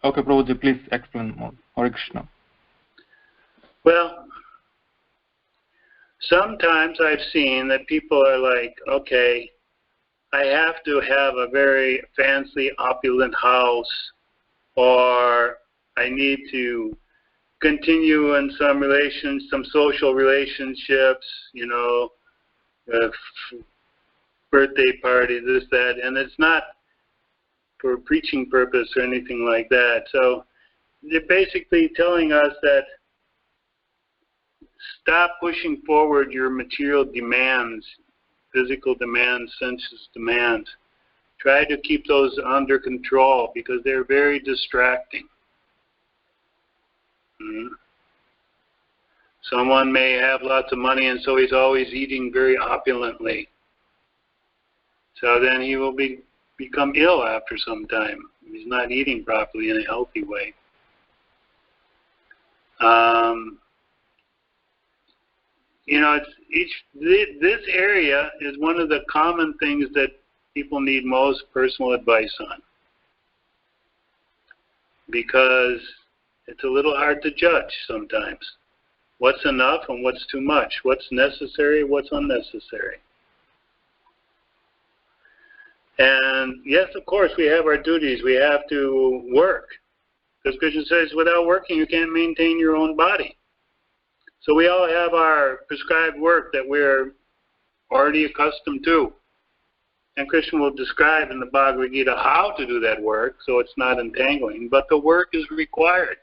okay, Prabhuji, please explain more. Hare Krishna. Well, sometimes I've seen that people are like, okay, I have to have a very fancy, opulent house, or I need to continue in some social relationships, birthday party, this, that, and it's not for preaching purpose or anything like that. So they're basically telling us that stop pushing forward your material demands, physical demands, senses demands. Try to keep those under control, because they're very distracting. Someone may have lots of money, and so he's always eating very opulently. So then he will become ill after some time. He's not eating properly in a healthy way. This area is one of the common things that people need most personal advice on, because it's a little hard to judge sometimes. What's enough and what's too much? What's necessary, what's unnecessary? And yes, of course, we have our duties. We have to work, because Krishna says without working you can't maintain your own body. So we all have our prescribed work that we're already accustomed to. And Krishna will describe in the Bhagavad Gita how to do that work so it's not entangling, but the work is required.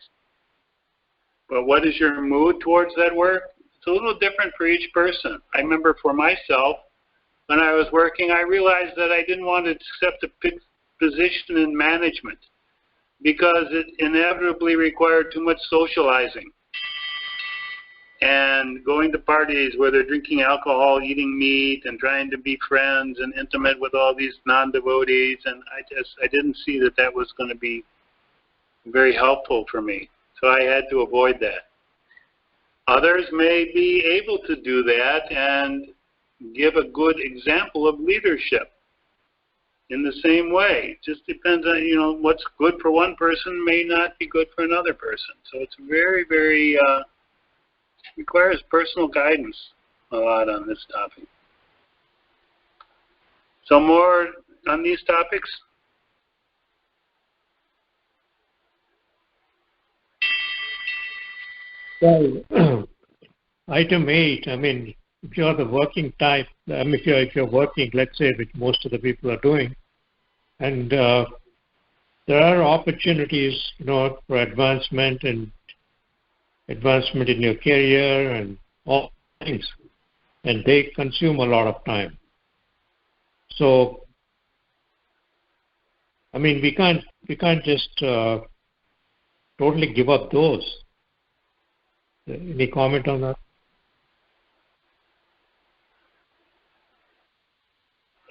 But what is your mood towards that work? It's a little different for each person. I remember for myself, when I was working, I realized that I didn't want to accept a position in management because it inevitably required too much socializing and going to parties where they're drinking alcohol, eating meat, and trying to be friends and intimate with all these non-devotees. And I didn't see that that was going to be very helpful for me. So I had to avoid that. Others may be able to do that and give a good example of leadership in the same way. It just depends on, what's good for one person may not be good for another person. So it's very, very, requires personal guidance a lot on this topic. So more on these topics? Well, item 8, if you're the working type, if you're working, let's say, which most of the people are doing, and there are opportunities, for advancement in your career and all things, and they consume a lot of time. So, we can't just totally give up those. Any comment on that?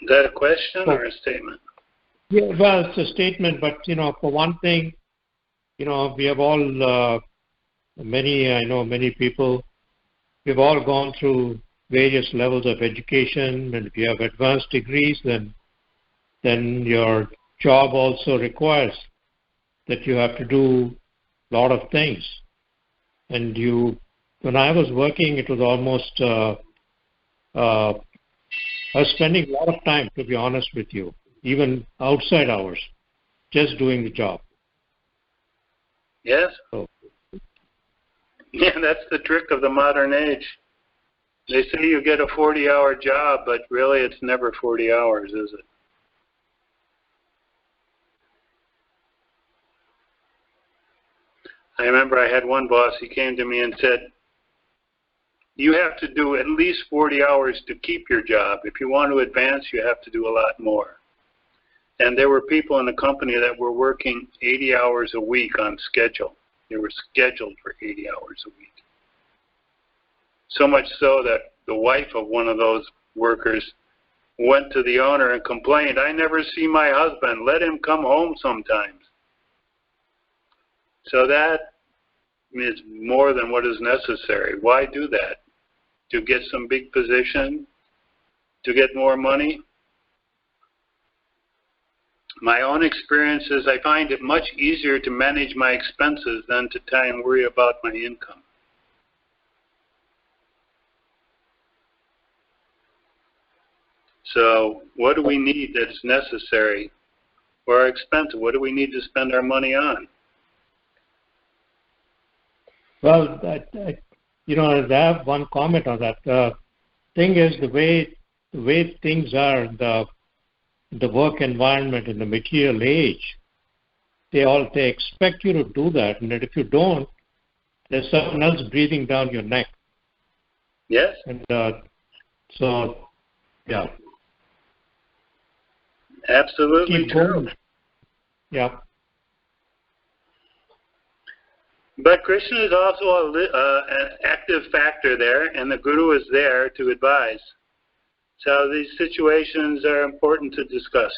Is that a question or a statement? Yeah, well, it's a statement, but, for one thing, we have all, many people, we've all gone through various levels of education, and if you have advanced degrees, then your job also requires that you have to do a lot of things. And when I was working, it was almost, I was spending a lot of time, to be honest with you, even outside hours, just doing the job. Yes. So. Yeah, that's the trick of the modern age. They say you get a 40-hour job, but really it's never 40 hours, is it? I remember I had one boss, he came to me and said, you have to do at least 40 hours to keep your job. If you want to advance, you have to do a lot more. And there were people in the company that were working 80 hours a week on schedule. They were scheduled for 80 hours a week. So much so that the wife of one of those workers went to the owner and complained, I never see my husband. Let him come home sometimes. So that is more than what is necessary. Why do that? To get some big position? To get more money? My own experience is I find it much easier to manage my expenses than to try and worry about my income. So what do we need that's necessary for our expenses? What do we need to spend our money on? Well, I have one comment on that. The thing is, the way things are, the work environment in the material age, they expect you to do that, and that if you don't, there's someone else breathing down your neck. Yes. And so, yeah. Absolutely true. Yeah. But Krishna is also an active factor there, and the Guru is there to advise. So these situations are important to discuss.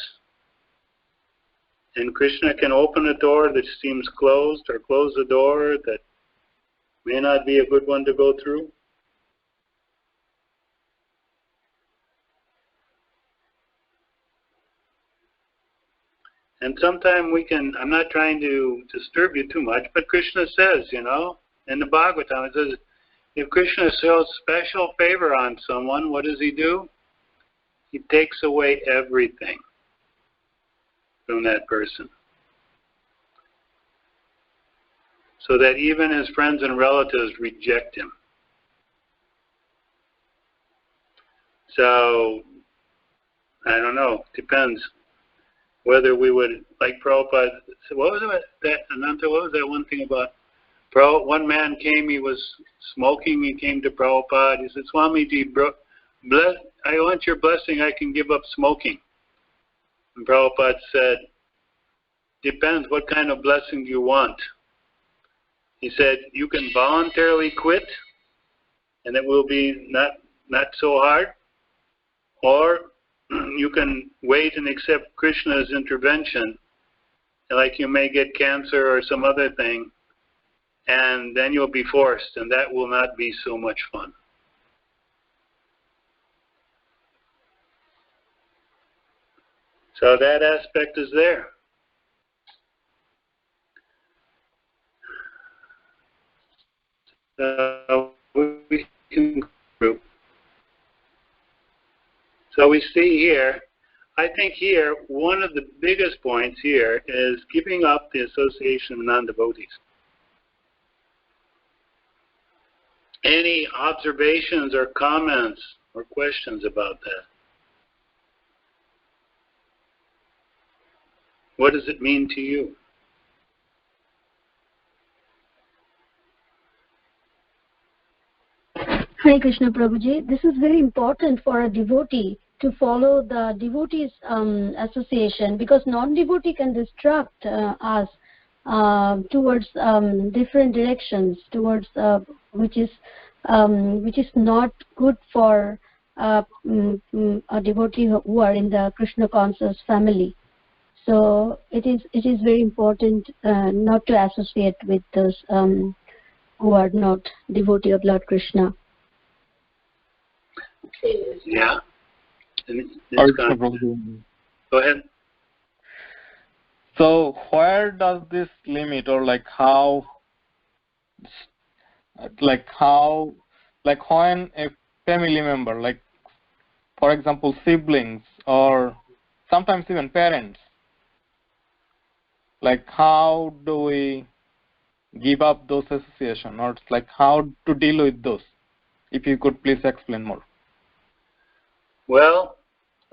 And Krishna can open a door that seems closed or close a door that may not be a good one to go through. And sometimes we can, I'm not trying to disturb you too much, but Krishna says, in the Bhagavatam, it says, if Krishna shows special favor on someone, what does he do? He takes away everything from that person. So that even his friends and relatives reject him. So I don't know. Depends whether we would, like Prabhupada. What was that? Ananta, what was that one thing about? One man came. He was smoking. He came to Prabhupada. He said, "Swamiji, I want your blessing. I can give up smoking." And Prabhupada said, "Depends. What kind of blessing do you want?" He said, "You can voluntarily quit, and it will be not so hard, or you can wait and accept Krishna's intervention, like you may get cancer or some other thing, and then you'll be forced, and that will not be so much fun." So that aspect is there. We can group. So we see here, I think here, one of the biggest points here is giving up the association of non-devotees. Any observations or comments or questions about that? What does it mean to you? Hare Krishna Prabhuji, this is very important for a devotee to follow the devotees association, because non-devotee can distract us towards different directions, towards which is not good for a devotee who are in the Krishna conscious family. So it is very important not to associate with those who are not devotee of Lord Krishna. Yeah. Go ahead. So where does this limit, or how when a family member, for example siblings or sometimes even parents, how do we give up those association, or how to deal with those? If you could please explain more. Well,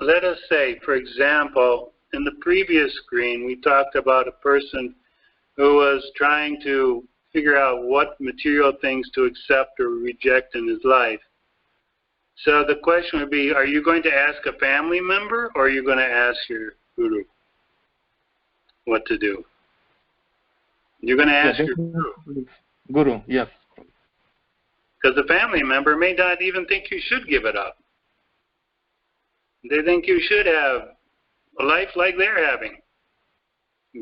let us say, for example, in the previous screen, we talked about a person who was trying to figure out what material things to accept or reject in his life. So the question would be, are you going to ask a family member, or are you going to ask your guru what to do? You're going to ask your guru. Guru, yes. Because the family member may not even think you should give it up. They think you should have a life like they're having.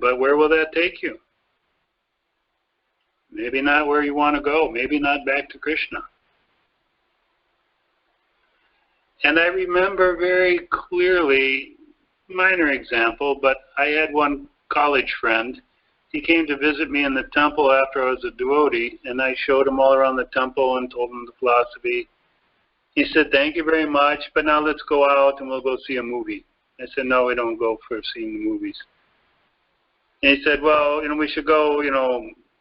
But where will that take you? Maybe not where you want to go. Maybe not back to Krishna. And I remember very clearly, minor example, but I had one college friend. He came to visit me in the temple after I was a devotee, and I showed him all around the temple and told him the philosophy. He said, "Thank you very much, but now let's go out and we'll go see a movie." I said, "No, we don't go for seeing the movies." And he said, "Well, we should go,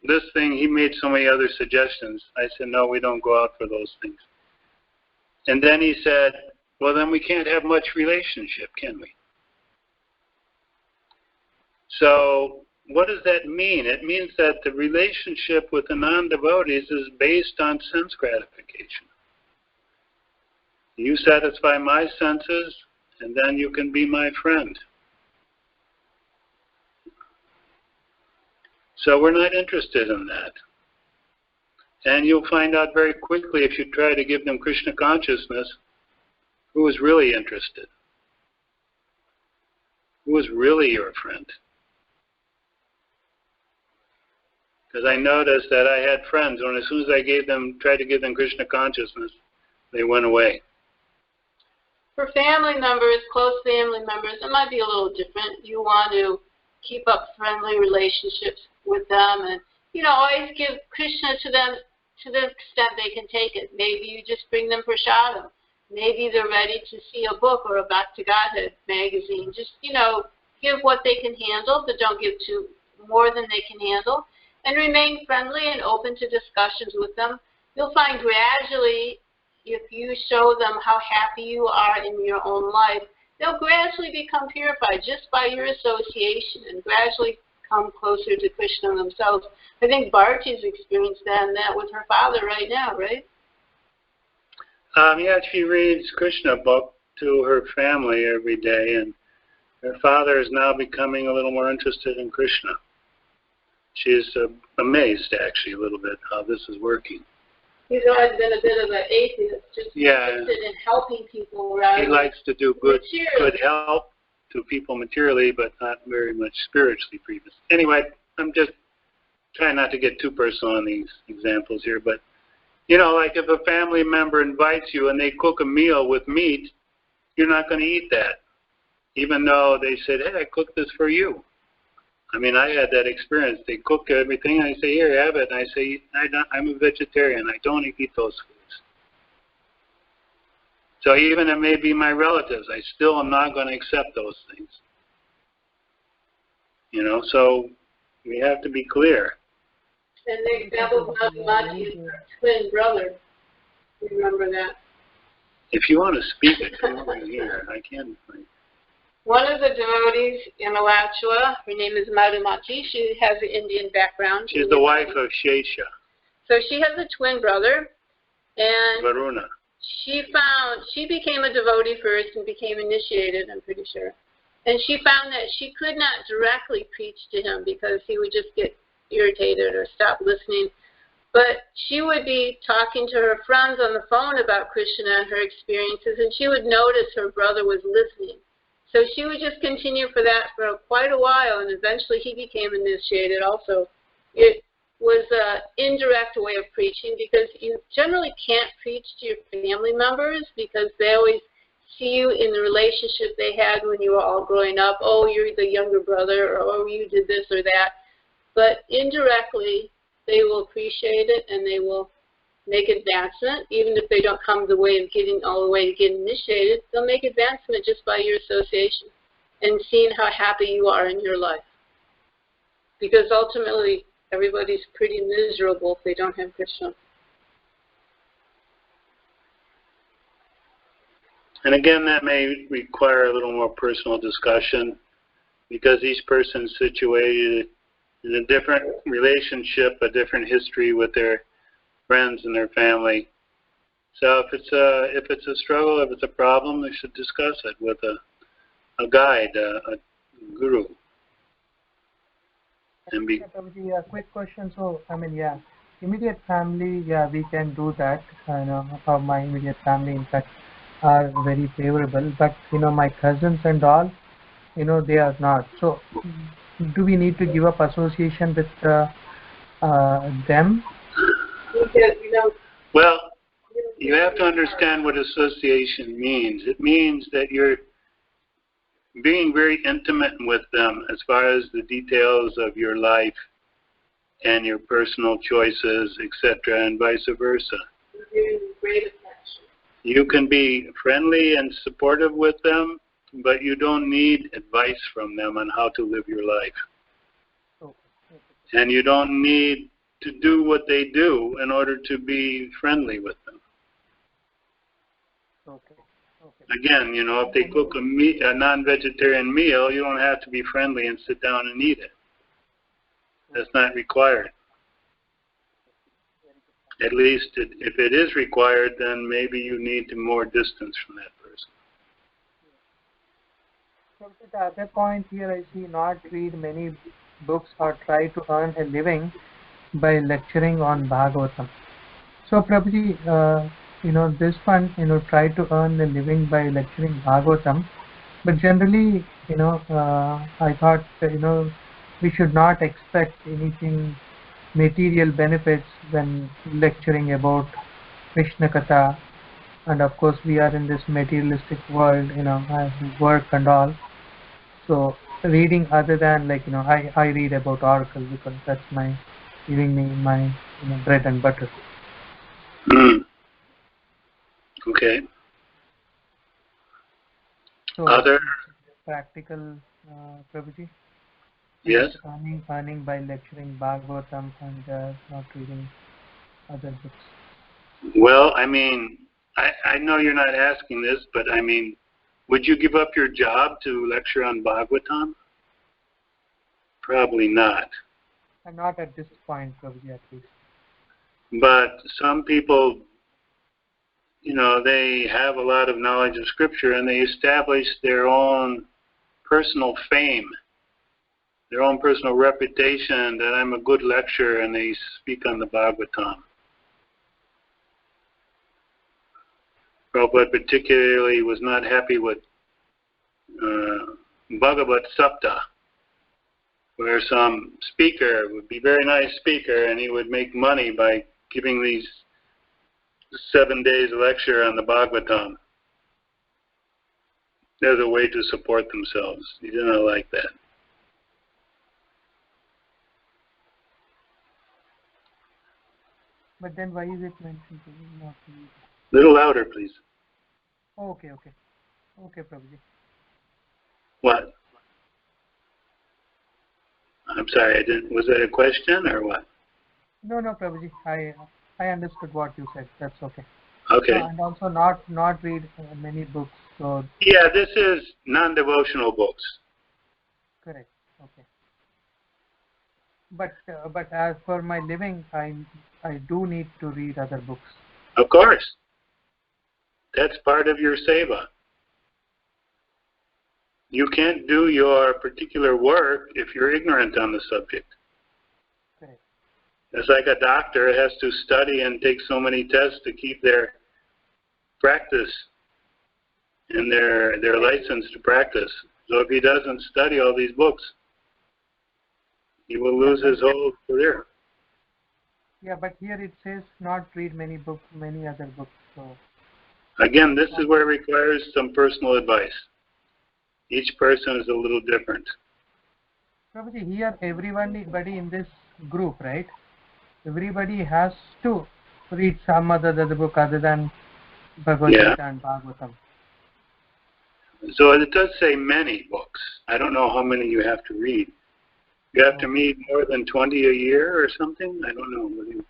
this thing." He made so many other suggestions. I said, "No, we don't go out for those things." And then he said, "Well, then we can't have much relationship, can we?" So what does that mean? It means that the relationship with the non-devotees is based on sense gratification. You satisfy my senses, and then you can be my friend. So we're not interested in that. And you'll find out very quickly, if you try to give them Krishna consciousness, who is really interested. Who is really your friend. Because I noticed that I had friends, when as soon as I tried to give them Krishna consciousness, they went away. For family members, close family members, it might be a little different. You want to keep up friendly relationships with them, and always give Krishna to them to the extent they can take it. Maybe you just bring them prasadam. Maybe they're ready to see a book or a Bhakti-yoga magazine. Just give what they can handle, but don't give more than they can handle, and remain friendly and open to discussions with them. You'll find gradually, if you show them how happy you are in your own life, they'll gradually become purified just by your association and gradually come closer to Krishna themselves. I think Bharti's experienced that with her father right now, right? Yeah, she reads Krishna book to her family every day, and her father is now becoming a little more interested in Krishna. She's amazed, actually, a little bit how this is working. He's always been a bit of an atheist, just interested in helping people. He likes to do good help to people materially, but not very much spiritually previous. Anyway, I'm just trying not to get too personal on these examples here, but you know, like if a family member invites you and they cook a meal with meat, you're not going to eat that, even though they said, hey, I cooked this for you. I mean, I had that experience. They cook everything, and I say, here, have it. And I say, I'm a vegetarian. I don't eat those foods. So even it may be my relatives, I still am not going to accept those things. You know, so we have to be clear. And the example of Mati is her twin brother. Remember that. If you want to speak it, come over here. I can. One of the devotees in Alachua, her name is Madhumati. She has an Indian background. She's the wife of Shesha. So she has a twin brother, and Varuna. She became a devotee first and became initiated, I'm pretty sure. And she found that she could not directly preach to him because he would just get irritated or stop listening. But she would be talking to her friends on the phone about Krishna and her experiences, and she would notice her brother was listening. So she would just continue for that for quite a while, and eventually he became initiated also. It was an indirect way of preaching because you generally can't preach to your family members because they always see you in the relationship they had when you were all growing up. Oh, you're the younger brother, or oh, you did this or that. But indirectly, they will appreciate it and they will make advancement, even if they don't come the way of getting all the way to get initiated. They'll make advancement just by your association and seeing how happy you are in your life. Because ultimately, everybody's pretty miserable if they don't have Krishna. And again, that may require a little more personal discussion because each person's situated in a different relationship, a different history with their friends and their family. So if it's a struggle, if it's a problem, they should discuss it with a guide, a guru. And a quick question. So, I mean, yeah, immediate family, yeah, we can do that. I know my immediate family, in fact, are very favorable. But, you know, my cousins and all, you know, they are not. So, do we need to give up association with them? Well, you have to understand what association means. It means that you're being very intimate with them as far as the details of your life and your personal choices, etc., and vice versa. You can be friendly and supportive with them, but you don't need advice from them on how to live your life. And you don't need to do what they do in order to be friendly with them. Again, you know, if they cook a non-vegetarian meal, you don't have to be friendly and sit down and eat it. That's not required. At least if it is required, then maybe you need more distance from that person. So the other point here, I see not read many books or try to earn a living by lecturing on Bhagavatam. So Prabhuji, you know, this one, you know, try to earn a living by lecturing Bhagavatam, but generally, you know, I thought, you know, we should not expect anything material benefits when lecturing about Krishna Katha, and of course we are in this materialistic world, you know, work and all. So reading other than, like, you know, I read about Oracle because that's giving me my, you know, bread and butter. Okay. So other practical, Prabhuji? Yes. Earning by lecturing Bhagavatam and not reading other books. Well, I mean, I know you're not asking this, but I mean, Would you give up your job to lecture on Bhagavatam? Probably not. Not at this point, Prabhuji, at least. But some people, they have a lot of knowledge of Scripture, and they establish their own personal fame, their own personal reputation that I'm a good lecturer, and they speak on the Bhagavatam. Prabhupada particularly was not happy with Bhagavat Sapta, where some speaker would be a very nice speaker, and he would make money by giving these 7 days lecture on the Bhagavatam as a way to support themselves. He did not like that. But then why is it mentioned to me not to read? Little louder, please. Okay, Prabhuji. What? I'm sorry, I didn't. Was that a question or what? No, Prabhuji. I understood what you said. That's okay. Okay. And also not read many books. So yeah, this is non-devotional books. Correct. Okay. But as for my living, I do need to read other books. Of course. That's part of your seva. You can't do your particular work if you're ignorant on the subject. Correct. It's like a doctor has to study and take so many tests to keep their practice and their license to practice. So if he doesn't study all these books, he will lose his whole career. Yeah, but here it says not read many other books. So again, this is where it requires some personal advice. Each person is a little different. Prabhuji, here everybody in this group, right? Everybody has to read some other book other than Bhagavad Gita and Bhagavatam. So it does say many books. I don't know how many you have to read. You have to read more than 20 a year or something? I don't know.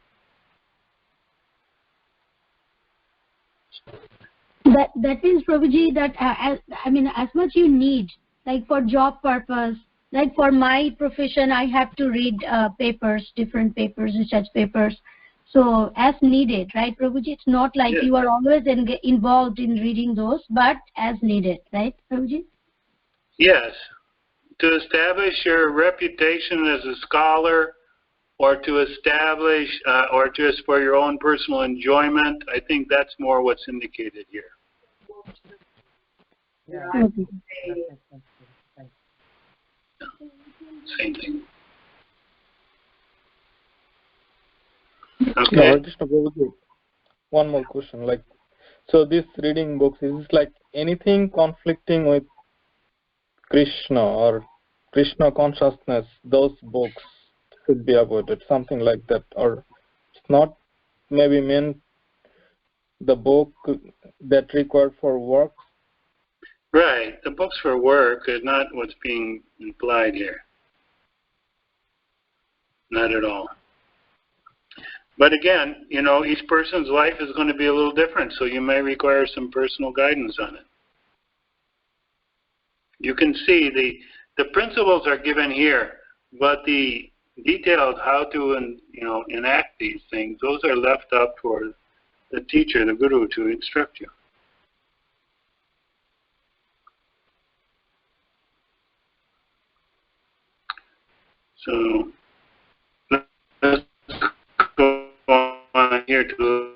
That means, Prabhuji, that as much you need, like for job purpose, like for my profession, I have to read papers, different papers, research papers. So as needed, right, Prabhuji? It's not like you are always involved in reading those, but as needed, right, Prabhuji? Yes. To establish your reputation as a scholar, or to establish, or just for your own personal enjoyment, I think that's more what's indicated here. Yeah. Same thing. Okay. Okay. Just one more question. So this reading books, is it like anything conflicting with Krishna or Krishna consciousness? Those books should be avoided, something like that, or it's not maybe meant the book that required for work. Right. The books for work is not what's being implied here. Not at all. But again, each person's life is going to be a little different, so you may require some personal guidance on it. You can see the principles are given here, but the details how to enact these things, those are left up for the teacher, the guru, to instruct you. So let's go on here to.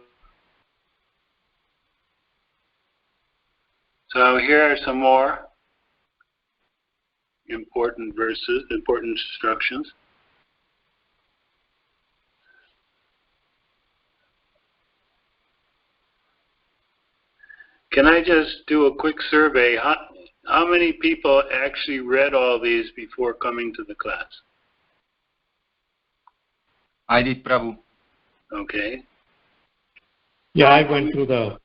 So here are some more important verses, important instructions. Can I just do a quick survey? How many people actually read all these before coming to the class? I did, Prabhu. Okay. Yeah, I went through the...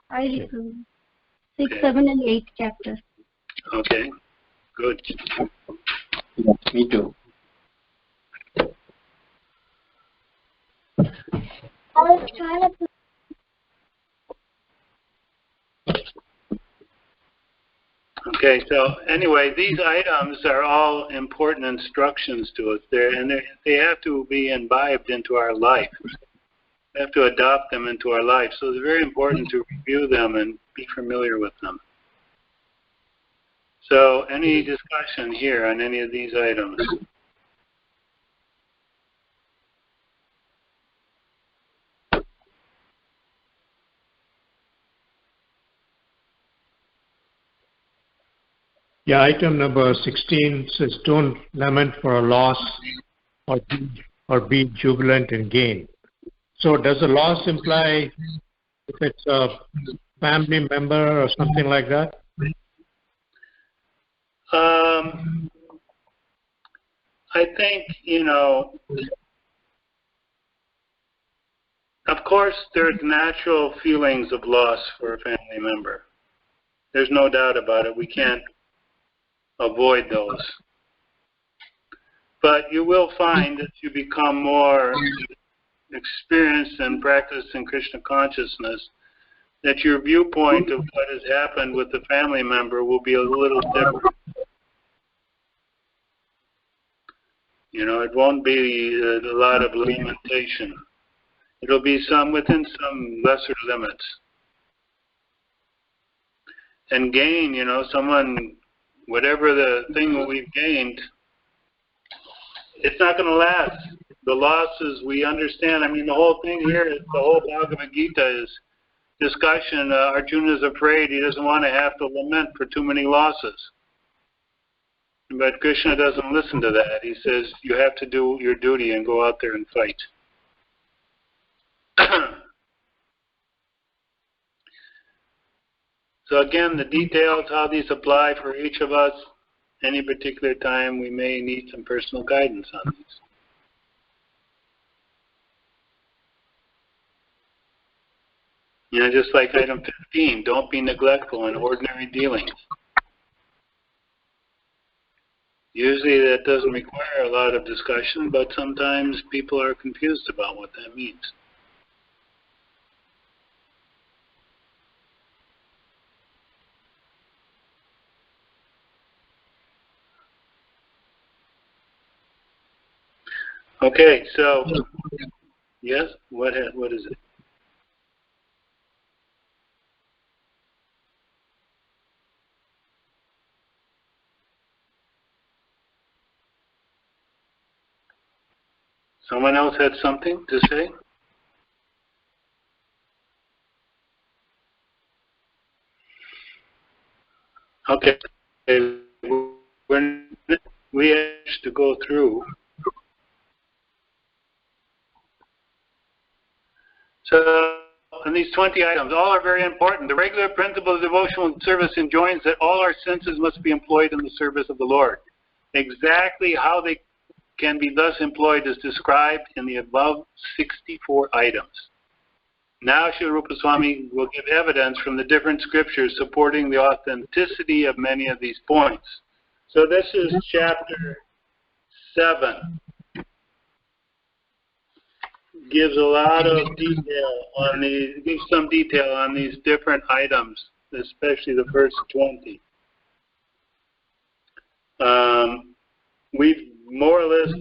I read 6, 7, and 8 chapters. Okay, good. Yeah, me too. Okay, so anyway, these items are all important instructions to us there, and they have to be imbibed into our life. We have to adopt them into our life. So it's very important to review them and be familiar with them. So any discussion here on any of these items? Yeah, item number 16 says, don't lament for a loss or be jubilant in gain. So does a loss imply if it's a family member or something like that? I think, of course there's natural feelings of loss for a family member. There's no doubt about it. We can't avoid those. But you will find that you become more experienced and practiced in Krishna consciousness, that your viewpoint of what has happened with the family member will be a little different. It won't be a lot of lamentation. It'll be within some lesser limits. And gain, whatever the thing we've gained, it's not going to last. The losses, we understand. The whole thing here is the whole Bhagavad Gita is discussion. Arjuna is afraid he doesn't want to have to lament for too many losses. But Krishna doesn't listen to that. He says, you have to do your duty and go out there and fight. So again, the details, how these apply for each of us, any particular time, we may need some personal guidance on these. Just like item 15, don't be neglectful in ordinary dealings. Usually that doesn't require a lot of discussion, but sometimes people are confused about what that means. Okay, so, yes, what is it? Someone else had something to say? Okay, we have to go through. So, on these 20 items, all are very important. The regular principle of devotional service enjoins that all our senses must be employed in the service of the Lord. Exactly how they can be thus employed is described in the above 64 items. Now Śrīla Rūpa Swami will give evidence from the different scriptures supporting the authenticity of many of these points. So this is chapter 7. Gives a lot of detail on some detail on these different items, especially the first 20. We've more or less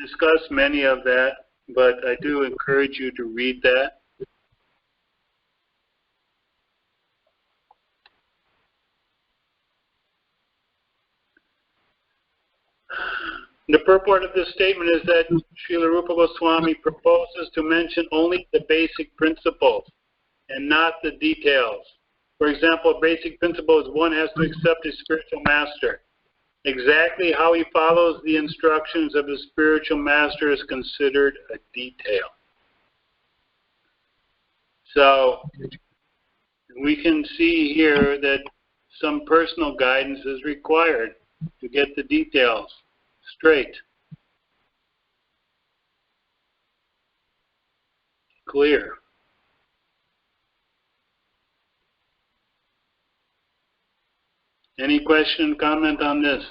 discussed many of that, but I do encourage you to read that. The purport of this statement is that Śrīla Rūpa Gosvāmī proposes to mention only the basic principles and not the details. For example, a basic principle is one has to accept a spiritual master. Exactly how he follows the instructions of his spiritual master is considered a detail. So we can see here that some personal guidance is required to get the details straight, clear. Any question, comment on this?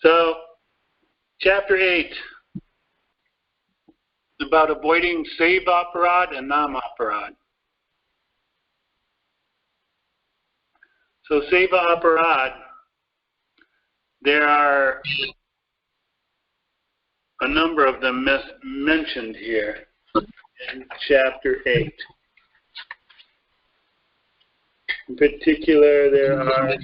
So, chapter 8. about avoiding seva aparad and nama aparad. So seva aparad, there are a number of them mentioned here in chapter 8. In particular, there are,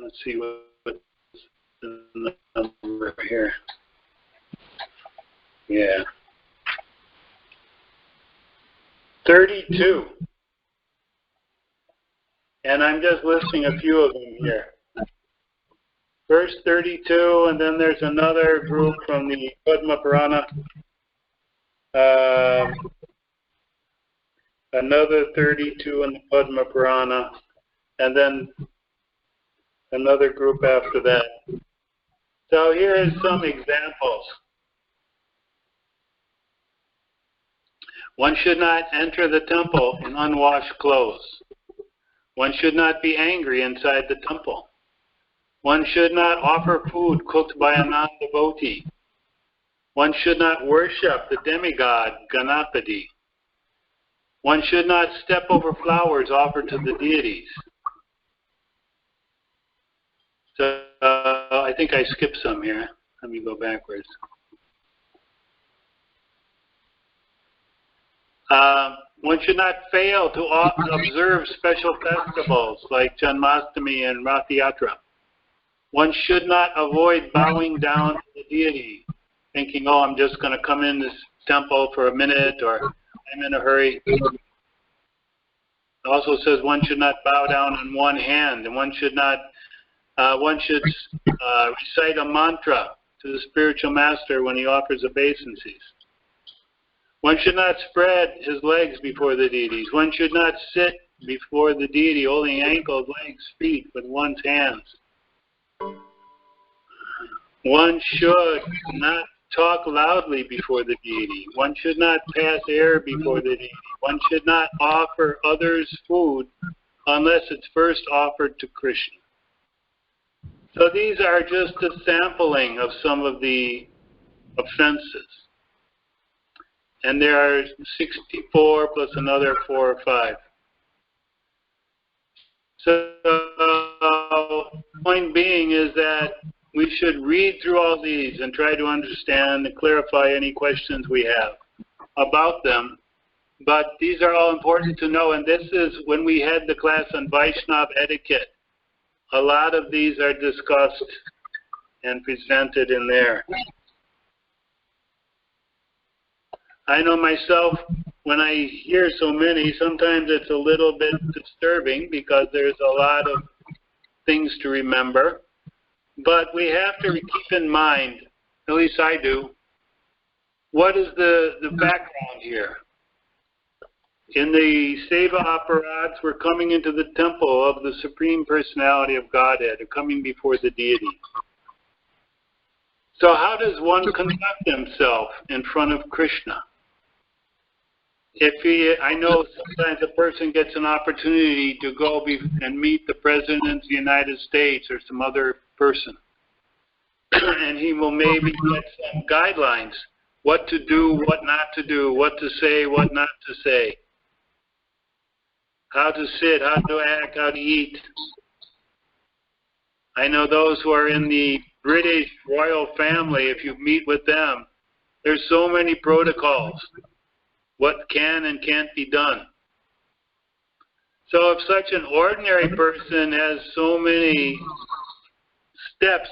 let's see what's the number here. Yeah. 32. And I'm just listing a few of them here. Verse 32, and then there's another group from the Padma Purana. Another 32 in the Padma Purana, and then another group after that. So here are some examples. One should not enter the temple in unwashed clothes. One should not be angry inside the temple. One should not offer food cooked by a non-devotee. One should not worship the demigod Ganapati. One should not step over flowers offered to the deities. So I think I skipped some here. Let me go backwards. One should not fail to observe special festivals like Janmashtami and Rath Yatra. One should not avoid bowing down to the deity, thinking, oh, I'm just going to come in this temple for a minute, or I'm in a hurry. It also says one should not bow down on one hand, and one should recite a mantra to the spiritual master when he offers obeisances. One should not spread his legs before the deities. One should not sit before the deity holding ankles, legs, feet with one's hands. One should not talk loudly before the deity. One should not pass air before the deity. One should not offer others food unless it's first offered to Krishna. So these are just a sampling of some of the offenses. And there are 64 plus another 4 or 5. So the point being is that we should read through all these and try to understand and clarify any questions we have about them. But these are all important to know, and this is when we had the class on Vaishnava etiquette. A lot of these are discussed and presented in there. I know myself, when I hear so many, sometimes it's a little bit disturbing because there's a lot of things to remember. But we have to keep in mind, at least I do, what is the background here? In the Seva Aparads, we're coming into the temple of the Supreme Personality of Godhead, or coming before the deity. So how does one conduct himself in front of Krishna? I know sometimes a person gets an opportunity to go and meet the President of the United States or some other person, and he will maybe get some guidelines, what to do, what not to do, what to say, what not to say, how to sit, how to act, how to eat. I know those who are in the British royal family, if you meet with them, there's so many protocols, what can and can't be done. So if such an ordinary person has so many steps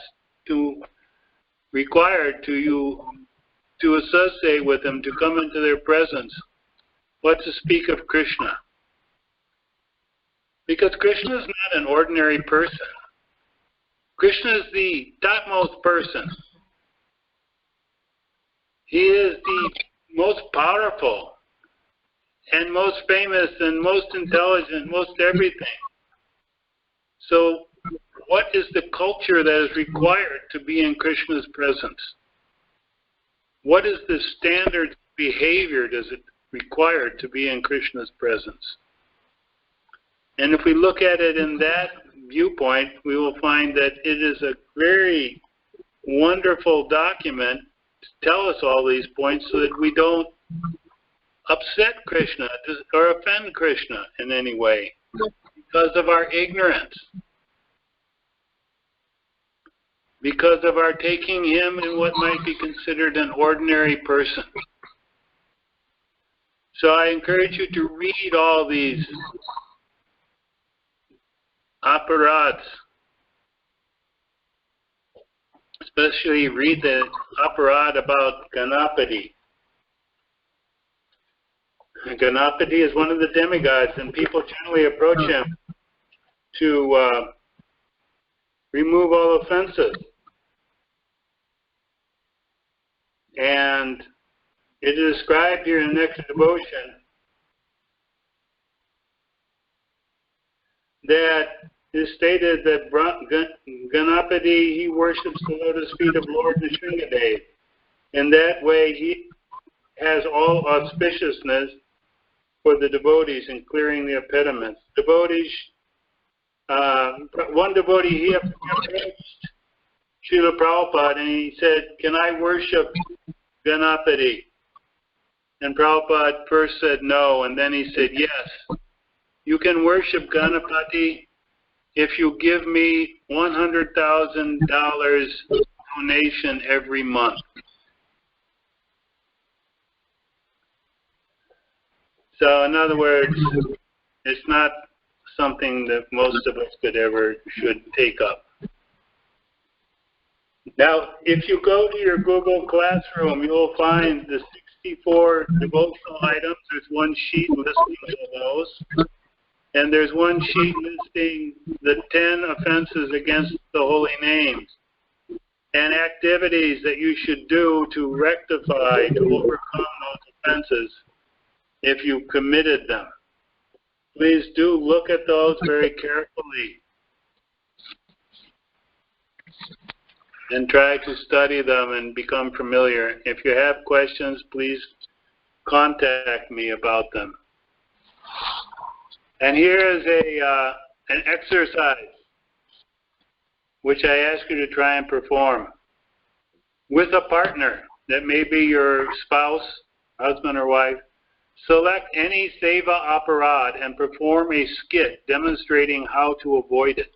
required to associate with them, to come into their presence, what to speak of Krishna? Because Krishna is not an ordinary person. Krishna is the topmost person. He is the most powerful and most famous and most intelligent, most everything. So what is the culture that is required to be in Krishna's presence? What is the standard behavior does it require to be in Krishna's presence? And if we look at it in that viewpoint, we will find that it is a very wonderful document tell us all these points so that we don't upset Krishna or offend Krishna in any way because of our ignorance, because of our taking him in what might be considered an ordinary person. So I encourage you to read all these aparads, especially read the aparad about Ganapati. Ganapati is one of the demigods, and people generally approach him to remove all offenses. And it is described here in Nectar Devotion that it is stated that Ganapati, he worships the lotus feet of Lord Nrsimhadev. In that way, he has all auspiciousness for the devotees in clearing the impediments. Devotees, one devotee, he approached Śrīla Prabhupada and he said, "Can I worship Ganapati?" And Prabhupada first said no, and then he said, "Yes, you can worship Ganapati if you give me $100,000 donation every month." So in other words, it's not something that most of us should take up. Now, if you go to your Google Classroom, you'll find the 64 devotional items. There's one sheet listing all those. And there's one sheet listing the 10 offenses against the holy names and activities that you should do to rectify, to overcome those offenses if you committed them. Please do look at those very carefully and try to study them and become familiar. If you have questions, please contact me about them. And here is an exercise which I ask you to try and perform with a partner that may be your spouse, husband or wife. Select any seva aparad and perform a skit demonstrating how to avoid it.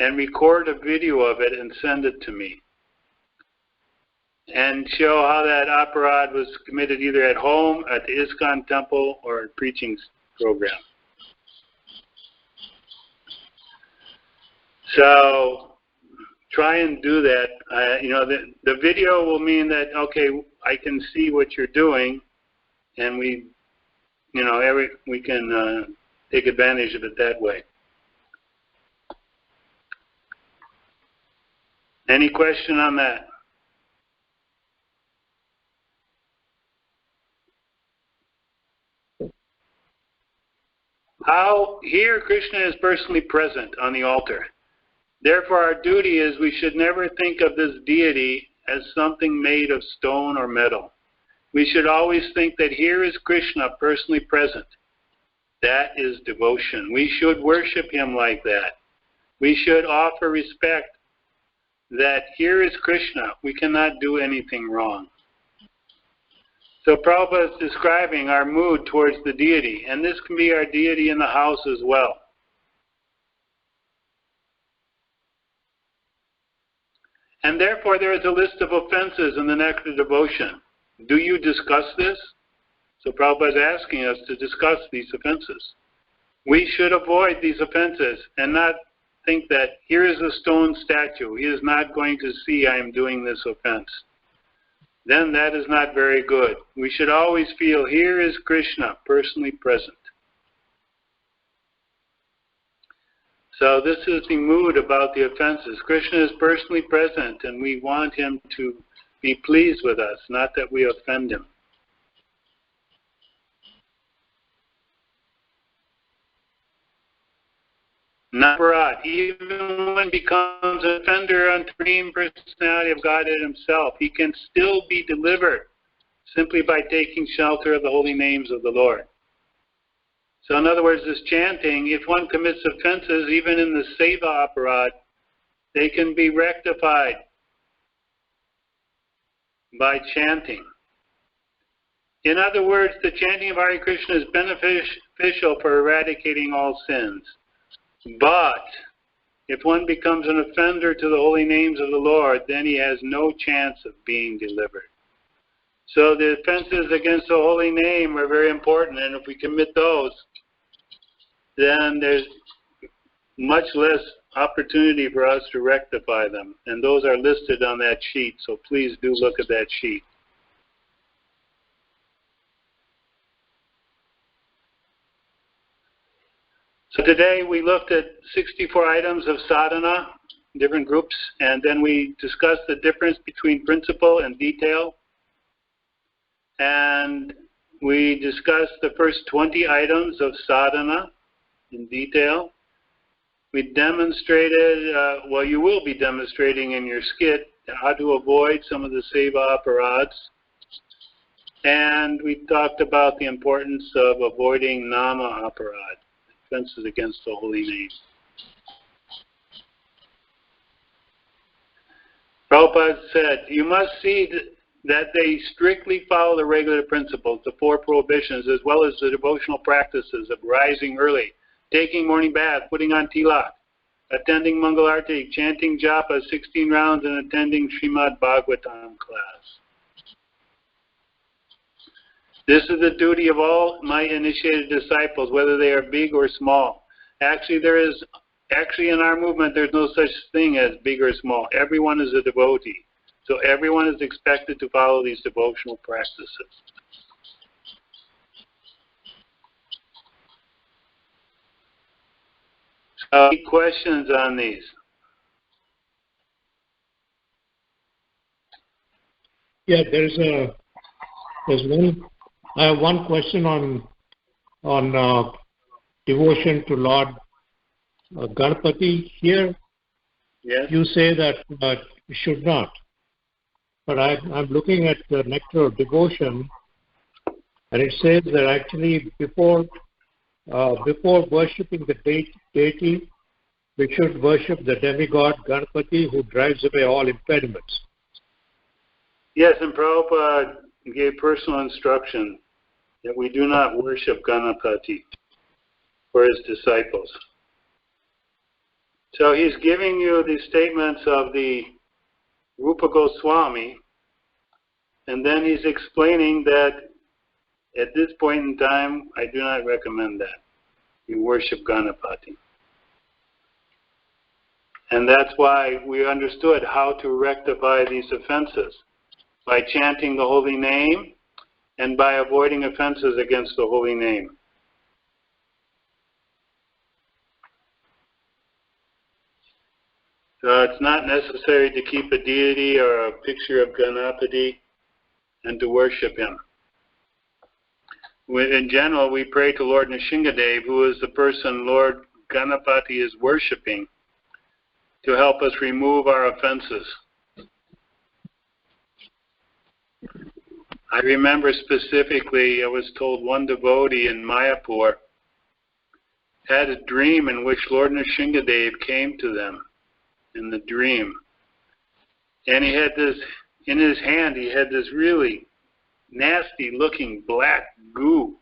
And record a video of it and send it to me. And show how that aparad was committed either at home, at the ISKCON Temple, or a preaching program. So try and do that. The video will mean that, okay, I can see what you're doing, and we can take advantage of it that way. Any question on that? Here Krishna is personally present on the altar. Therefore, our duty is we should never think of this deity as something made of stone or metal. We should always think that here is Krishna personally present. That is devotion. We should worship him like that. We should offer respect that here is Krishna. We cannot do anything wrong. So Prabhupada is describing our mood towards the deity, and this can be our deity in the house as well. And therefore there is a list of offenses in the Nectar Devotion. Do you discuss this? So Prabhupada is asking us to discuss these offenses. We should avoid these offenses and not think that here is a stone statue. He is not going to see I am doing this offense. Then that is not very good. We should always feel here is Krishna personally present. So this is the mood about the offenses. Krishna is personally present, and we want him to be pleased with us, not that we offend him. Naparat, even when he becomes an offender on the Supreme Personality of Godhead himself, he can still be delivered simply by taking shelter of the holy names of the Lord. So in other words, this chanting, if one commits offenses, even in the seva aparad, they can be rectified. by chanting. In other words, the chanting of Hare Krishna is beneficial for eradicating all sins. But if one becomes an offender to the holy names of the Lord, then he has no chance of being delivered. So the offenses against the holy name are very important, and if we commit those, then there's much less opportunity for us to rectify them. And those are listed on that sheet, so please do look at that sheet. So today we looked at 64 items of sadhana, different groups, and then we discussed the difference between principle and detail. And we discussed the first 20 items of sadhana in detail. We demonstrated, well, you will be demonstrating in your skit how to avoid some of the seva aparads. And we talked about the importance of avoiding nama aparad, offenses against the holy name. Prabhupada said, you must see that they strictly follow the regular principles, the 4 prohibitions, as well as the devotional practices of rising early, taking morning bath, putting on tilak, attending Mangalarti, chanting japa 16 rounds, and attending Srimad Bhagavatam class. This is the duty of all my initiated disciples, whether they are big or small. Actually, in our movement, there's no such thing as big or small. Everyone is a devotee. So everyone is expected to follow these devotional practices. So, any questions on these? Yeah, I have one question on devotion to Lord Ganapati here. Yes. You say that you should not. But I'm looking at the Nectar of Devotion, and it says that actually before worshipping the deity, we should worship the demigod Ganapati, who drives away all impediments. Yes, and Prabhupada gave personal instruction that we do not worship Ganapati for his disciples. So he's giving you the statements of the Rūpa Gosvāmī, and then he's explaining that at this point in time, I do not recommend that. You worship Ganapati. And that's why we understood how to rectify these offenses, by chanting the holy name and by avoiding offenses against the holy name. It's not necessary to keep a deity or a picture of Ganapati and to worship him. In general, we pray to Lord Nrsimhadev, who is the person Lord Ganapati is worshipping, to help us remove our offenses. I remember specifically, I was told one devotee in Mayapur had a dream in which Lord Nrsimhadev came to them in the dream. And he had this, in his hand, he had this really nasty looking black goo.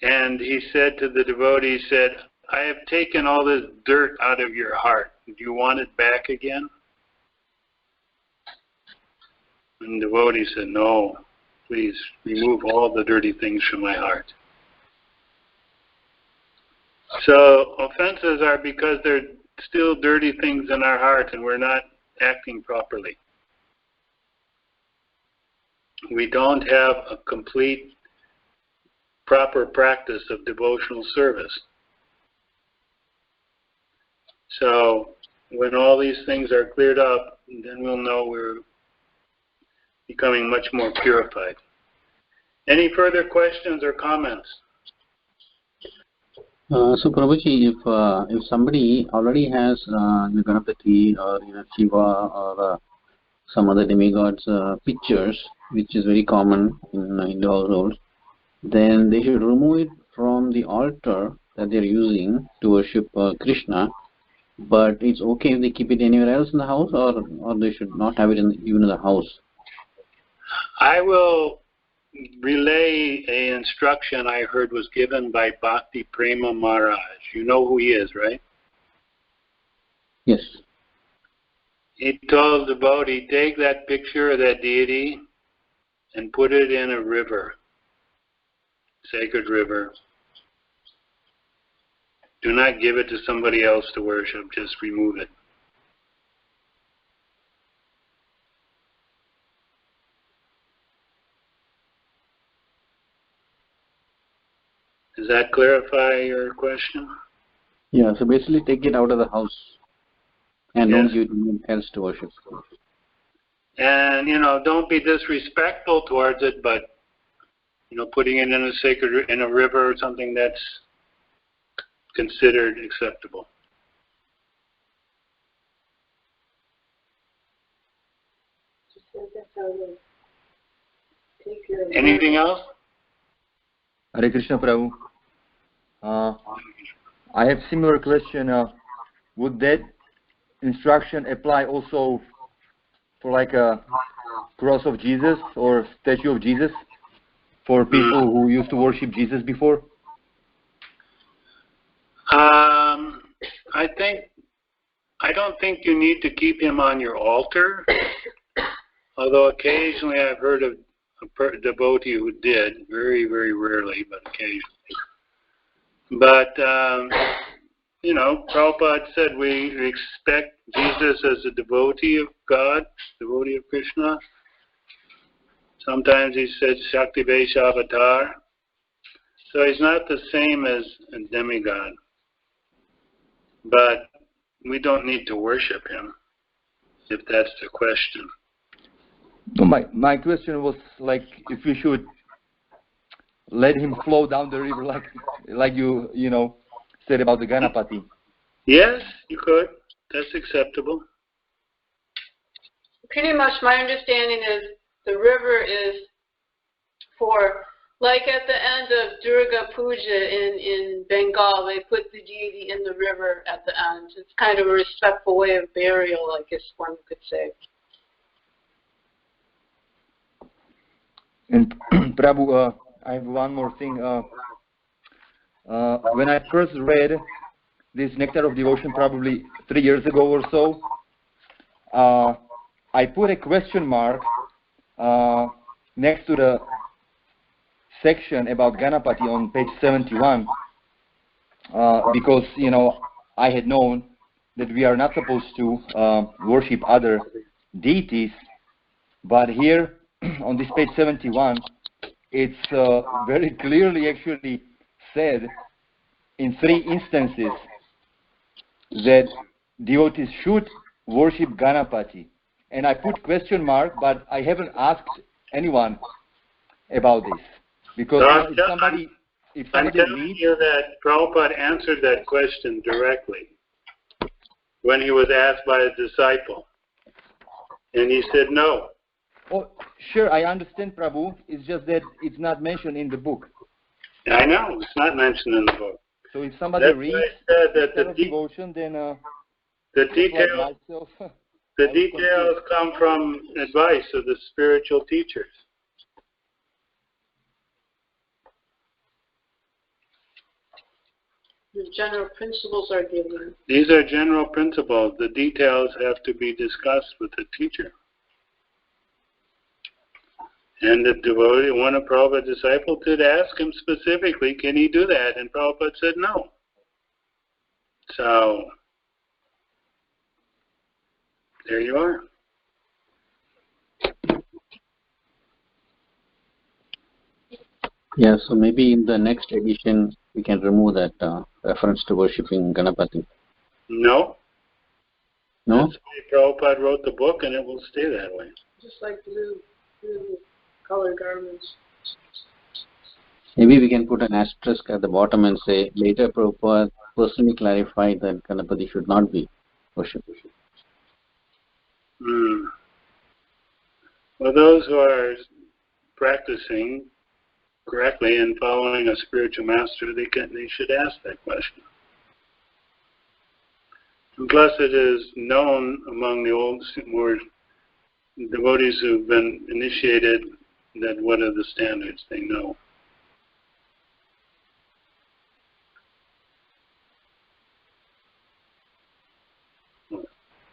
And he said to the devotee, he said, I have taken all this dirt out of your heart. Do you want it back again? And the devotee said, no, please remove all the dirty things from my heart. So offenses are because there are still dirty things in our heart and we're not acting properly. We don't have a complete, proper practice of devotional service. So when all these things are cleared up, then we'll know we're becoming much more purified. Any further questions or comments? So Prabhuji, if somebody already has the Ganapati or Shiva or some other demigods pictures, which is very common in Hindu households, then they should remove it from the altar that they are using to worship Krishna. but it's okay if they keep it anywhere else in the house, or they should not have it even in the house? I will relay a instruction I heard was given by Bhakti Prema Maharaj. You know who he is, right? Yes. He told the devotee, take that picture of that deity and put it in a river, sacred river. Do not give it to somebody else to worship, just remove it. Does that clarify your question? Yeah, so basically take it out of the house and Yes. don't give it to anyone else to worship. And, don't be disrespectful towards it, but, putting it in a river or something that's considered acceptable. Anything else? Hare Krishna Prabhu. I have similar question. Would that instruction apply also for like a cross of Jesus or statue of Jesus for people who used to worship Jesus before? I don't think you need to keep him on your altar, although occasionally I've heard of a devotee who did, very, very rarely, but occasionally. But, Prabhupada said we expect Jesus as a devotee of God, devotee of Krishna. Sometimes he said Shakti Vesha Avatar. So he's not the same as a demigod. But we don't need to worship him, if that's the question. No, my question was like if we should let him flow down the river like you said about the Ganapati. Yes, you could. That's acceptable. Pretty much my understanding is the river is for, like at the end of Durga Puja in Bengal, they put the deity in the river at the end. It's kind of a respectful way of burial, I guess one could say. And Prabhu, I have one more thing. When I first read this Nectar of Devotion, probably 3 years ago or so, I put a question mark next to the section about Ganapati on page 71 because, I had known that we are not supposed to worship other deities, but here on this page 71, it's very clearly actually said in 3 instances that devotees should worship Ganapati. And I put question mark, but I haven't asked anyone about this. Because if somebody I'm telling you that Prabhupada answered that question directly when he was asked by a disciple. And he said no. Oh, sure, I understand, Prabhu. It's just that it's not mentioned in the book. I know, it's not mentioned in the book. So if somebody reads the devotion, then the details come from advice of the spiritual teachers. The general principles are given. These are general principles. The details have to be discussed with the teacher. And the devotee, one of Prabhupada's disciples, did ask him specifically, can he do that? And Prabhupada said no. So, there you are. Yeah, so maybe in the next edition we can remove that reference to worshipping Ganapati. No. No? That's the way Prabhupada wrote the book, and it will stay that way. Just like blue colored garments. Maybe we can put an asterisk at the bottom and say, later Prabhupada personally clarified that Ganapati should not be worshipped. Well, those who are practicing correctly and following a spiritual master, they should ask that question. Plus it is known among the old, more devotees who've been initiated that what are the standards, they know.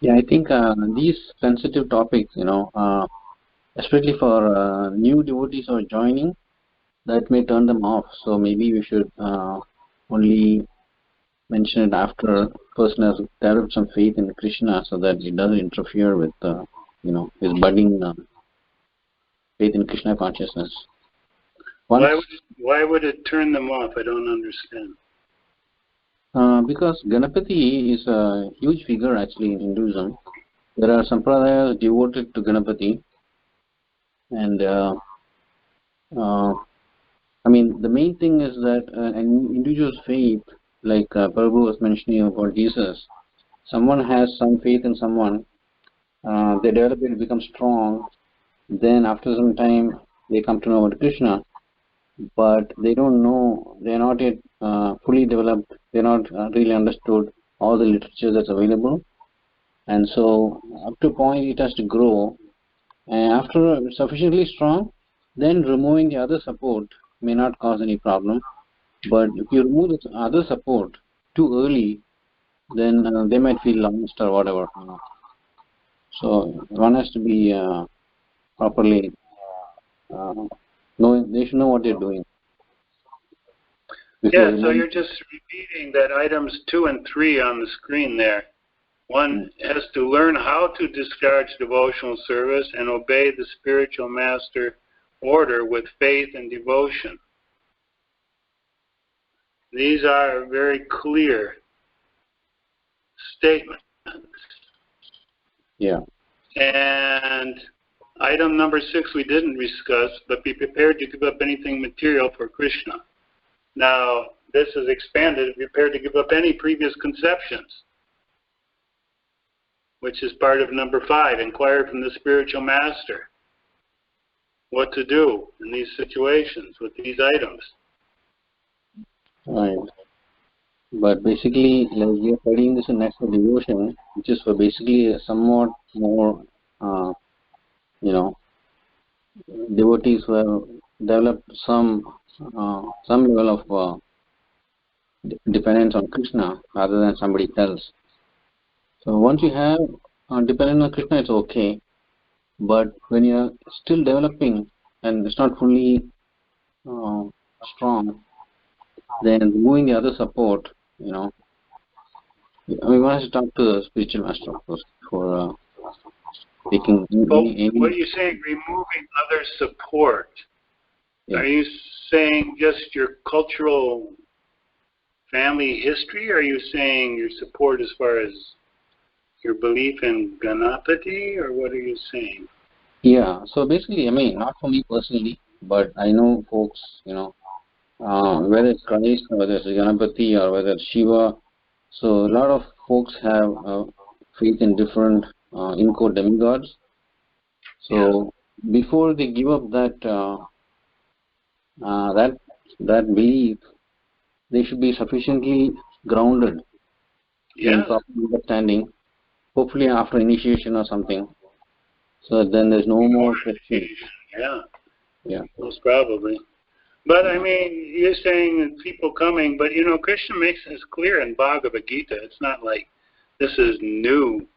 Yeah, I think these sensitive topics, especially for new devotees who are joining, that may turn them off. So maybe we should only mention it after a person has developed some faith in Krishna, so that it doesn't interfere with, his budding faith in Krishna consciousness. Why would it turn them off? I don't understand. Because Ganapati is a huge figure actually in Hinduism. There are sampradayas devoted to Ganapati, and the main thing is that an individual's faith, like Prabhu was mentioning about Jesus, someone has some faith in someone, they develop it, become strong, then after some time they come to know about Krishna, but they don't know, they are not yet fully developed, they are not really understood all the literature that's available, and so up to a point it has to grow, and after sufficiently strong, then removing the other support may not cause any problem. But if you remove the other support too early, then they might feel lost or whatever. So one has to be properly knowing. They should know what they're doing. Yeah, so you're just repeating that items 2 and 3 on the screen there. One has to learn how to discharge devotional service and obey the spiritual master order with faith and devotion. These are very clear statements. Yeah. And item number 6 we didn't discuss, but be prepared to give up anything material for Krishna. Now, this is expanded, be prepared to give up any previous conceptions, which is part of number 5, inquire from the spiritual master what to do in these situations with these items. Right. But basically, like we are studying this in Nectar devotion, which is for basically somewhat more, devotees who have developed some level of dependence on Krishna rather than somebody else. So once you have dependence on Krishna, it's okay. But when you are still developing and it's not fully strong, then removing the other support, one has to talk to the spiritual master, of course, for taking any. What are you saying? Removing other support? Yeah. Are you saying just your cultural family history? Or are you saying your support as far as your belief in Ganapati, or what are you saying? Yeah, so basically, not for me personally, but I know folks, whether it's Christ, or whether it's Ganapati, or whether it's Shiva. So a lot of folks have faith in different in-quote demigods. So before they give up that belief, they should be sufficiently grounded in proper understanding. Hopefully after initiation or something. So then there's no more question. Yeah. Most probably. But you're saying that people coming, but Krishna makes this clear in Bhagavad Gita. It's not like this is new.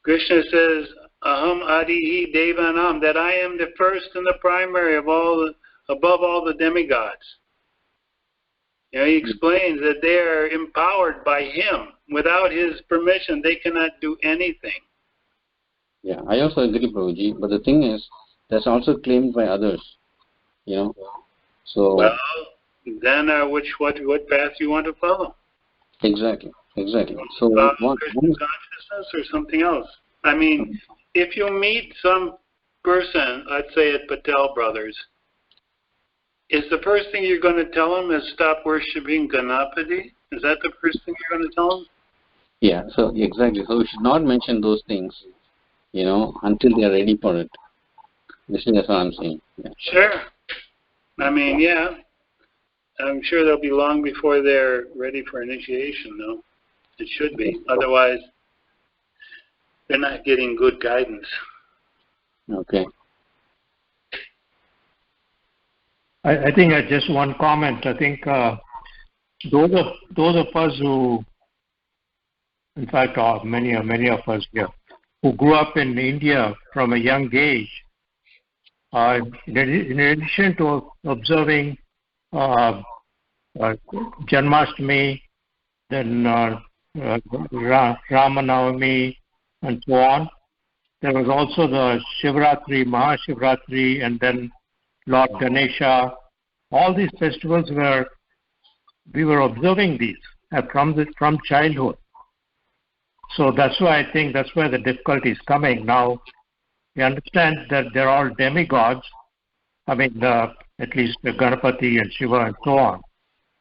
Krishna says, Aham Adihi Devanam, that I am the first and the primary of above all the demigods. He explains that they are empowered by him. Without his permission, they cannot do anything. Yeah, I also agree, Prabhuji. But the thing is, that's also claimed by others. So. Well, then what path you want to follow? Exactly. So Krishna consciousness or something else. If you meet some person, let's say at Patel Brothers, is the first thing you're going to tell them is stop worshiping Ganapati? Is that the first thing you're going to tell them? Yeah, so exactly. So we should not mention those things, until they are ready for it. That's what I'm saying. Yeah. Sure. I'm sure they'll be long before they're ready for initiation, though. It should be. Otherwise, they're not getting good guidance. Okay. I think just one comment. I think those of us who, in fact, many of us here, who grew up in India from a young age, in addition to observing Janmashtami, then Ramanavami, and so on, there was also the Shivratri, Mahashivratri, and then Lord Ganesha. All these festivals we were observing these from childhood. So that's why I think that's where the difficulty is coming. Now, we understand that they're all demigods. I mean, at least the Ganapati and Shiva and so on.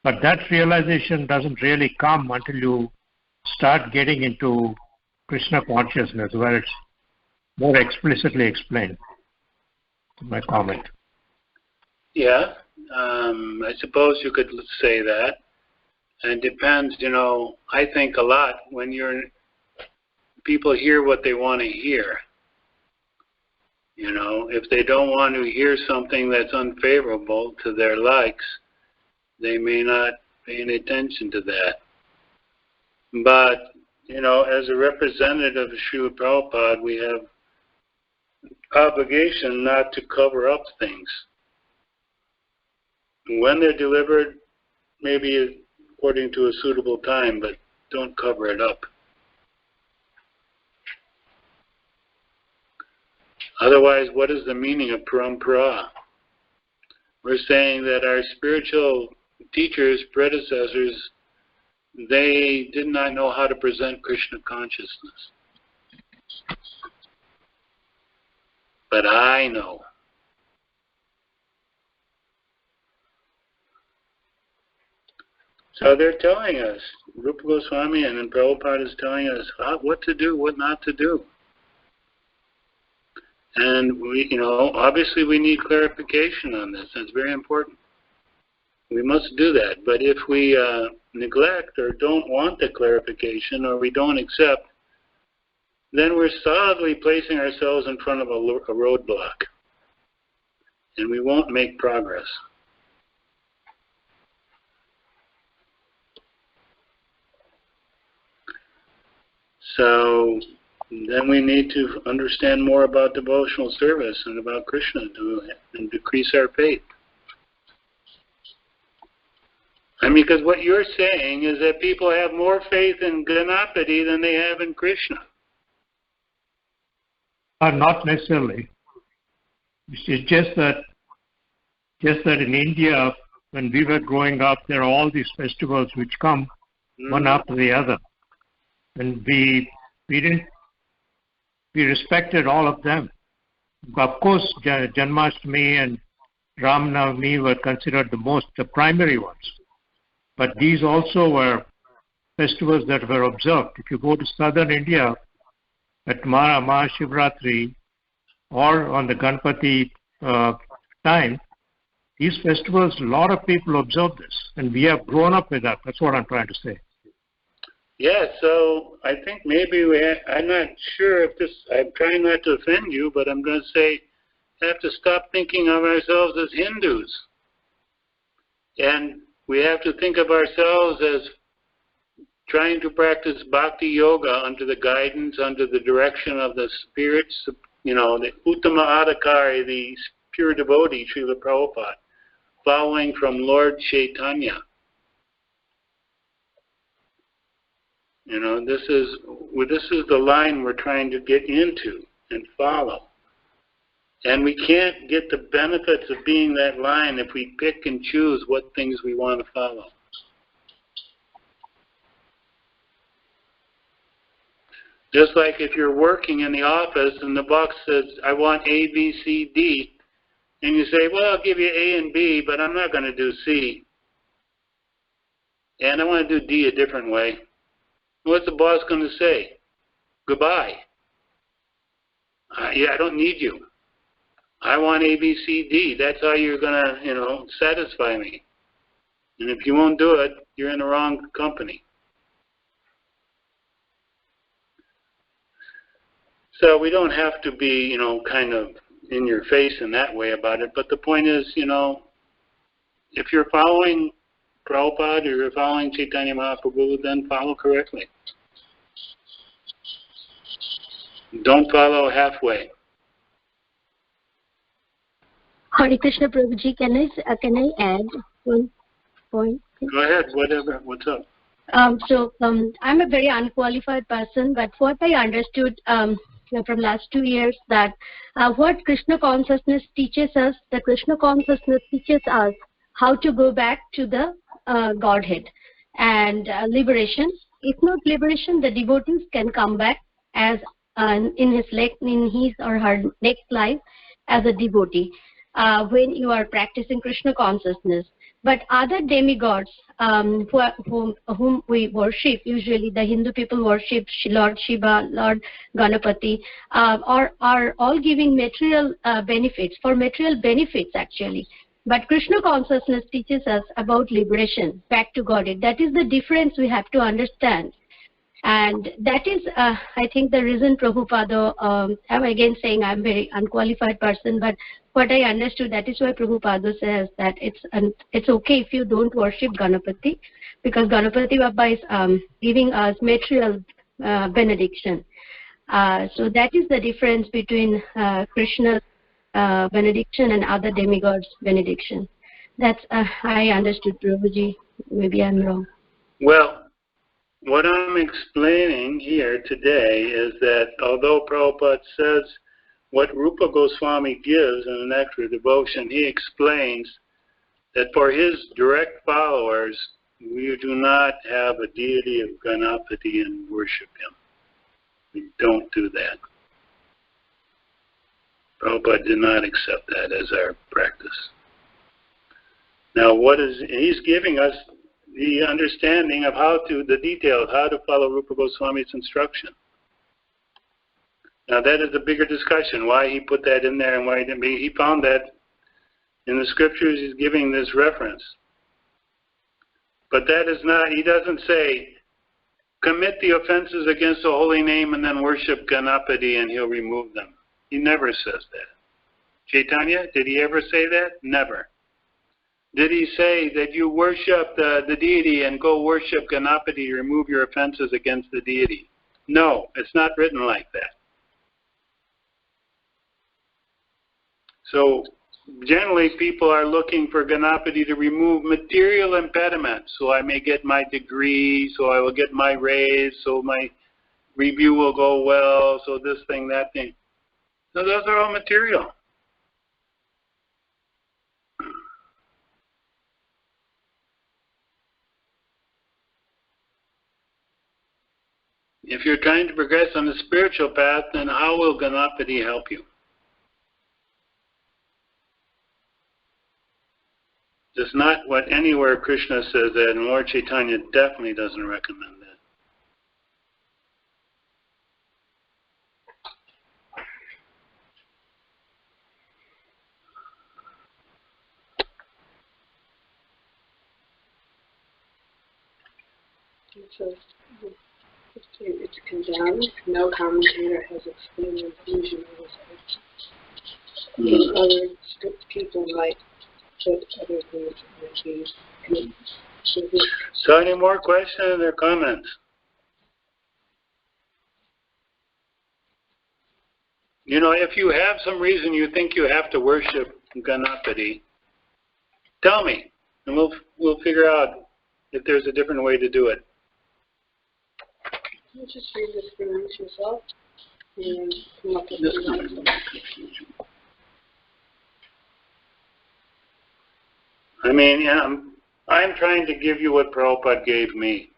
But that realization doesn't really come until you start getting into Krishna consciousness, where it's more explicitly explained. My comment. Yeah, I suppose you could say that. And it depends, I think a lot when people hear what they want to hear. If they don't want to hear something that's unfavorable to their likes, they may not pay any attention to that. But, as a representative of Srila Prabhupada, we have obligation not to cover up things. When they're delivered, maybe according to a suitable time, but don't cover it up. Otherwise, what is the meaning of parampara? We're saying that our spiritual teachers, predecessors, they did not know how to present Krishna consciousness. But I know. So they're telling us, Rūpa Gosvāmī and then Prabhupada is telling us what to do, what not to do. And we, obviously we need clarification on this. That's very important. We must do that. But if we neglect or don't want the clarification or we don't accept, then we're solidly placing ourselves in front of a roadblock. And we won't make progress. So then we need to understand more about devotional service and about Krishna and decrease our faith. Because what you're saying is that people have more faith in Ganapati than they have in Krishna. Not necessarily. It's just that in India, when we were growing up, there are all these festivals which come one after the other. And we respected all of them. Of course, Janmashtami and Ramanavami were considered the primary ones. But these also were festivals that were observed. If you go to southern India, at Mahashivratri or on the Ganapati time, these festivals, a lot of people observe this. And we have grown up with that. That's what I'm trying to say. Yeah, so I think maybe I'm not sure if this, I'm trying not to offend you, but I'm going to say we have to stop thinking of ourselves as Hindus. And we have to think of ourselves as trying to practice Bhakti-yoga under the guidance, under the direction of the spirits, the Uttama Adhikari, the pure devotee, Śrīla Prabhupada, following from Lord Chaitanya. This is the line we're trying to get into and follow. And we can't get the benefits of being that line if we pick and choose what things we want to follow. Just like if you're working in the office and the boss says, I want A, B, C, D, and you say, well, I'll give you A and B, but I'm not going to do C. And I want to do D a different way. What's the boss going to say? Goodbye. I don't need you. I want A, B, C, D. That's how you're going to, satisfy me. And if you won't do it, you're in the wrong company. So we don't have to be, kind of in your face in that way about it. But the point is, if you're following Prabhupada or you're following Chaitanya Mahaprabhu, then follow correctly. Don't follow halfway. Hare Krishna Prabhuji, can I add one point? Go ahead, whatever. What's up? I'm a very unqualified person, but what I understood from last 2 years that what Krishna consciousness teaches us, the Krishna consciousness teaches us how to go back to the Godhead and liberation. If not liberation, the devotees can come back as in his or her next life as a devotee when you are practicing Krishna consciousness. But other demigods whom we worship, usually the Hindu people worship Lord Shiva, Lord Ganapati, are all giving material benefits, for material benefits actually. But Krishna consciousness teaches us about liberation, back to Godhead. That is the difference we have to understand. And that is, I think, the reason Prabhupada, I'm again saying I'm a very unqualified person, but what I understood, that is why Prabhupada says that it's okay if you don't worship Ganapati, because Ganapati Baba is giving us material benediction. So that is the difference between Krishna's benediction and other demigods' benediction. That's I understood, Prabhuji. Maybe I'm wrong. Well, what I'm explaining here today is that although Prabhupada says what Rūpa Gosvāmī gives in the Nectar devotion, he explains that for his direct followers, we do not have a deity of Ganapati and worship him. We don't do that. Prabhupada did not accept that as our practice. Now, he's giving us the understanding of the details, how to follow Rūpa Gosvāmī's instruction. Now that is a bigger discussion, why he put that in there and why he didn't. He found that in the scriptures he's giving this reference. But that is not, he doesn't say, commit the offenses against the holy name and then worship Ganapati and he'll remove them. He never says that. Chaitanya, did he ever say that? Never. Did he say that you worship the deity and go worship Ganapati, remove your offenses against the deity? No, it's not written like that. So generally people are looking for Ganapati to remove material impediments. So I may get my degree, so I will get my raise, so my review will go well, so this thing, that thing. So those are all material. If you're trying to progress on the spiritual path, then how will Ganapati help you? It's not what anywhere Krishna says that, and Lord Chaitanya definitely doesn't recommend that. So it's condemned. No commentator has explained the confusion of this. Other people might put other things in the So any more questions or comments? If you have some reason you think you have to worship Ganapati, tell me, and we'll figure out if there's a different way to do it. You just read this experience yourself and come up with something. I mean, I'm trying to give you what Prabhupada gave me.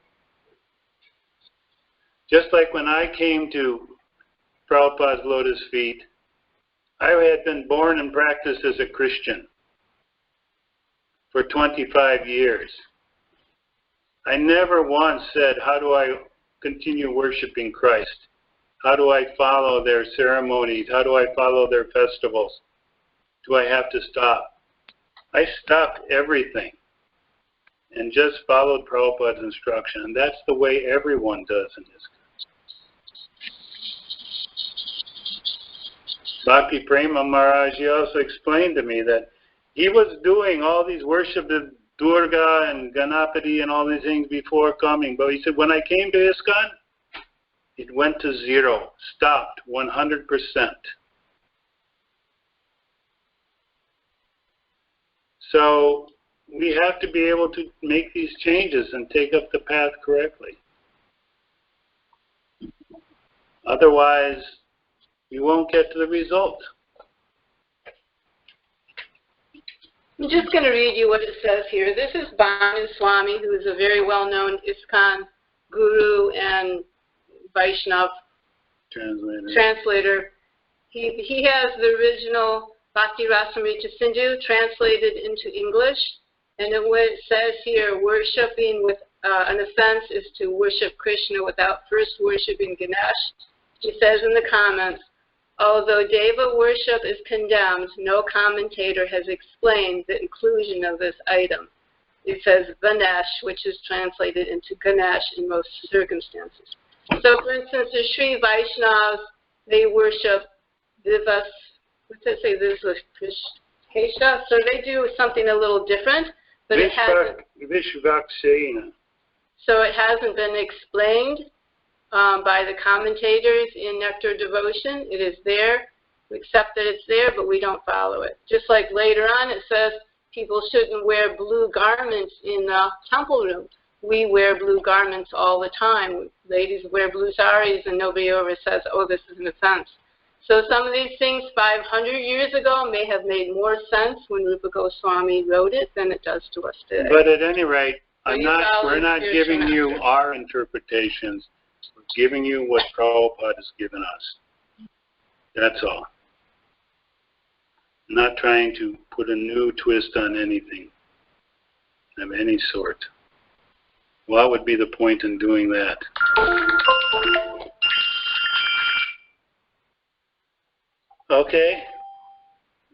Just like when I came to Prabhupada's lotus feet, I had been born and practiced as a Christian for 25 years. I never once said, how do I continue worshiping Christ? How do I follow their ceremonies? How do I follow their festivals? Do I have to stop? I stopped everything and just followed Prabhupada's instruction. And that's the way everyone does in this. Bhakti Prema Maharaj, he also explained to me that he was doing all these worship of Durga and Ganapati and all these things before coming. But he said, when I came to ISKCON, it went to zero, stopped 100%. So we have to be able to make these changes and take up the path correctly. Otherwise, you won't get to the result. I'm just going to read you what it says here. This is Swami, who is a very well-known ISKCON guru and Vaishnav translator. He has the original Bhakti-rasāmṛta-sindhu translated into English. And then what it says here, worshiping with an offense is to worship Krishna without first worshiping Ganesh. He says in the comments, although Deva worship is condemned, no commentator has explained the inclusion of this item. It says Ganesh, which is translated into Ganesh in most circumstances. So, for instance, the Sri Vaishnavas, they worship Vivas, what's that say, Vivas-Kesha? So they do something a little different, but it hasn't. So it hasn't been explained by the commentators in Nectar Devotion. It is there. We accept that it's there, but we don't follow it. Just like later on it says people shouldn't wear blue garments in the temple room. We wear blue garments all the time. Ladies wear blue saris and nobody ever says, oh, this is an offense. So some of these things 500 years ago may have made more sense when Rūpa Gosvāmī wrote it than it does to us today. But at any rate, we're not giving you our interpretations. We're giving you what Prabhupada has given us. That's all. Not trying to put a new twist on anything of any sort. What would be the point in doing that? Okay.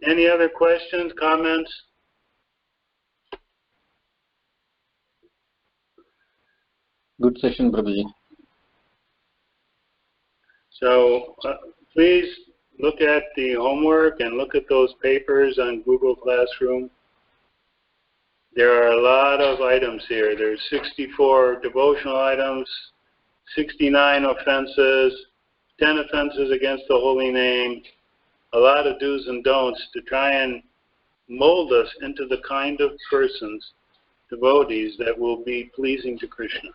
Any other questions, comments? Good session, Prabhuji. So please look at the homework and look at those papers on Google Classroom. There are a lot of items here. There's 64 devotional items, 69 offenses, 10 offenses against the holy name, a lot of do's and don'ts to try and mold us into the kind of persons, devotees, that will be pleasing to Krishna.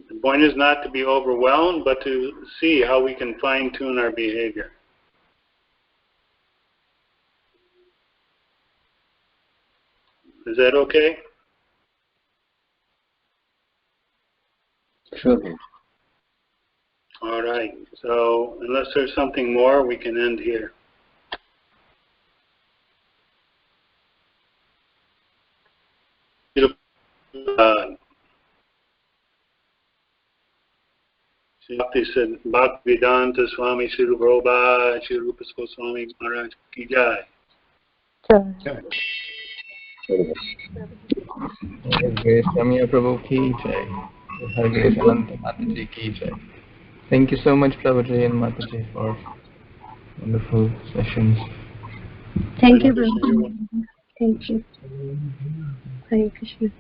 The point is not to be overwhelmed, but to see how we can fine-tune our behavior. Is that okay? Sure. All right. So unless there's something more, we can end here. Bhakti said, Bhaktivedanta Swami Śrīla Prabhupada, Śrī Rūpa Gosvāmī Maharaj ki jai. Ramiya Prabhu ki jai. Ananta Mataji ki jai. Thank you so much, Prabhuji and Mataji, for wonderful sessions. Thank you, Prabhuji. Thank you. Hare Krishna.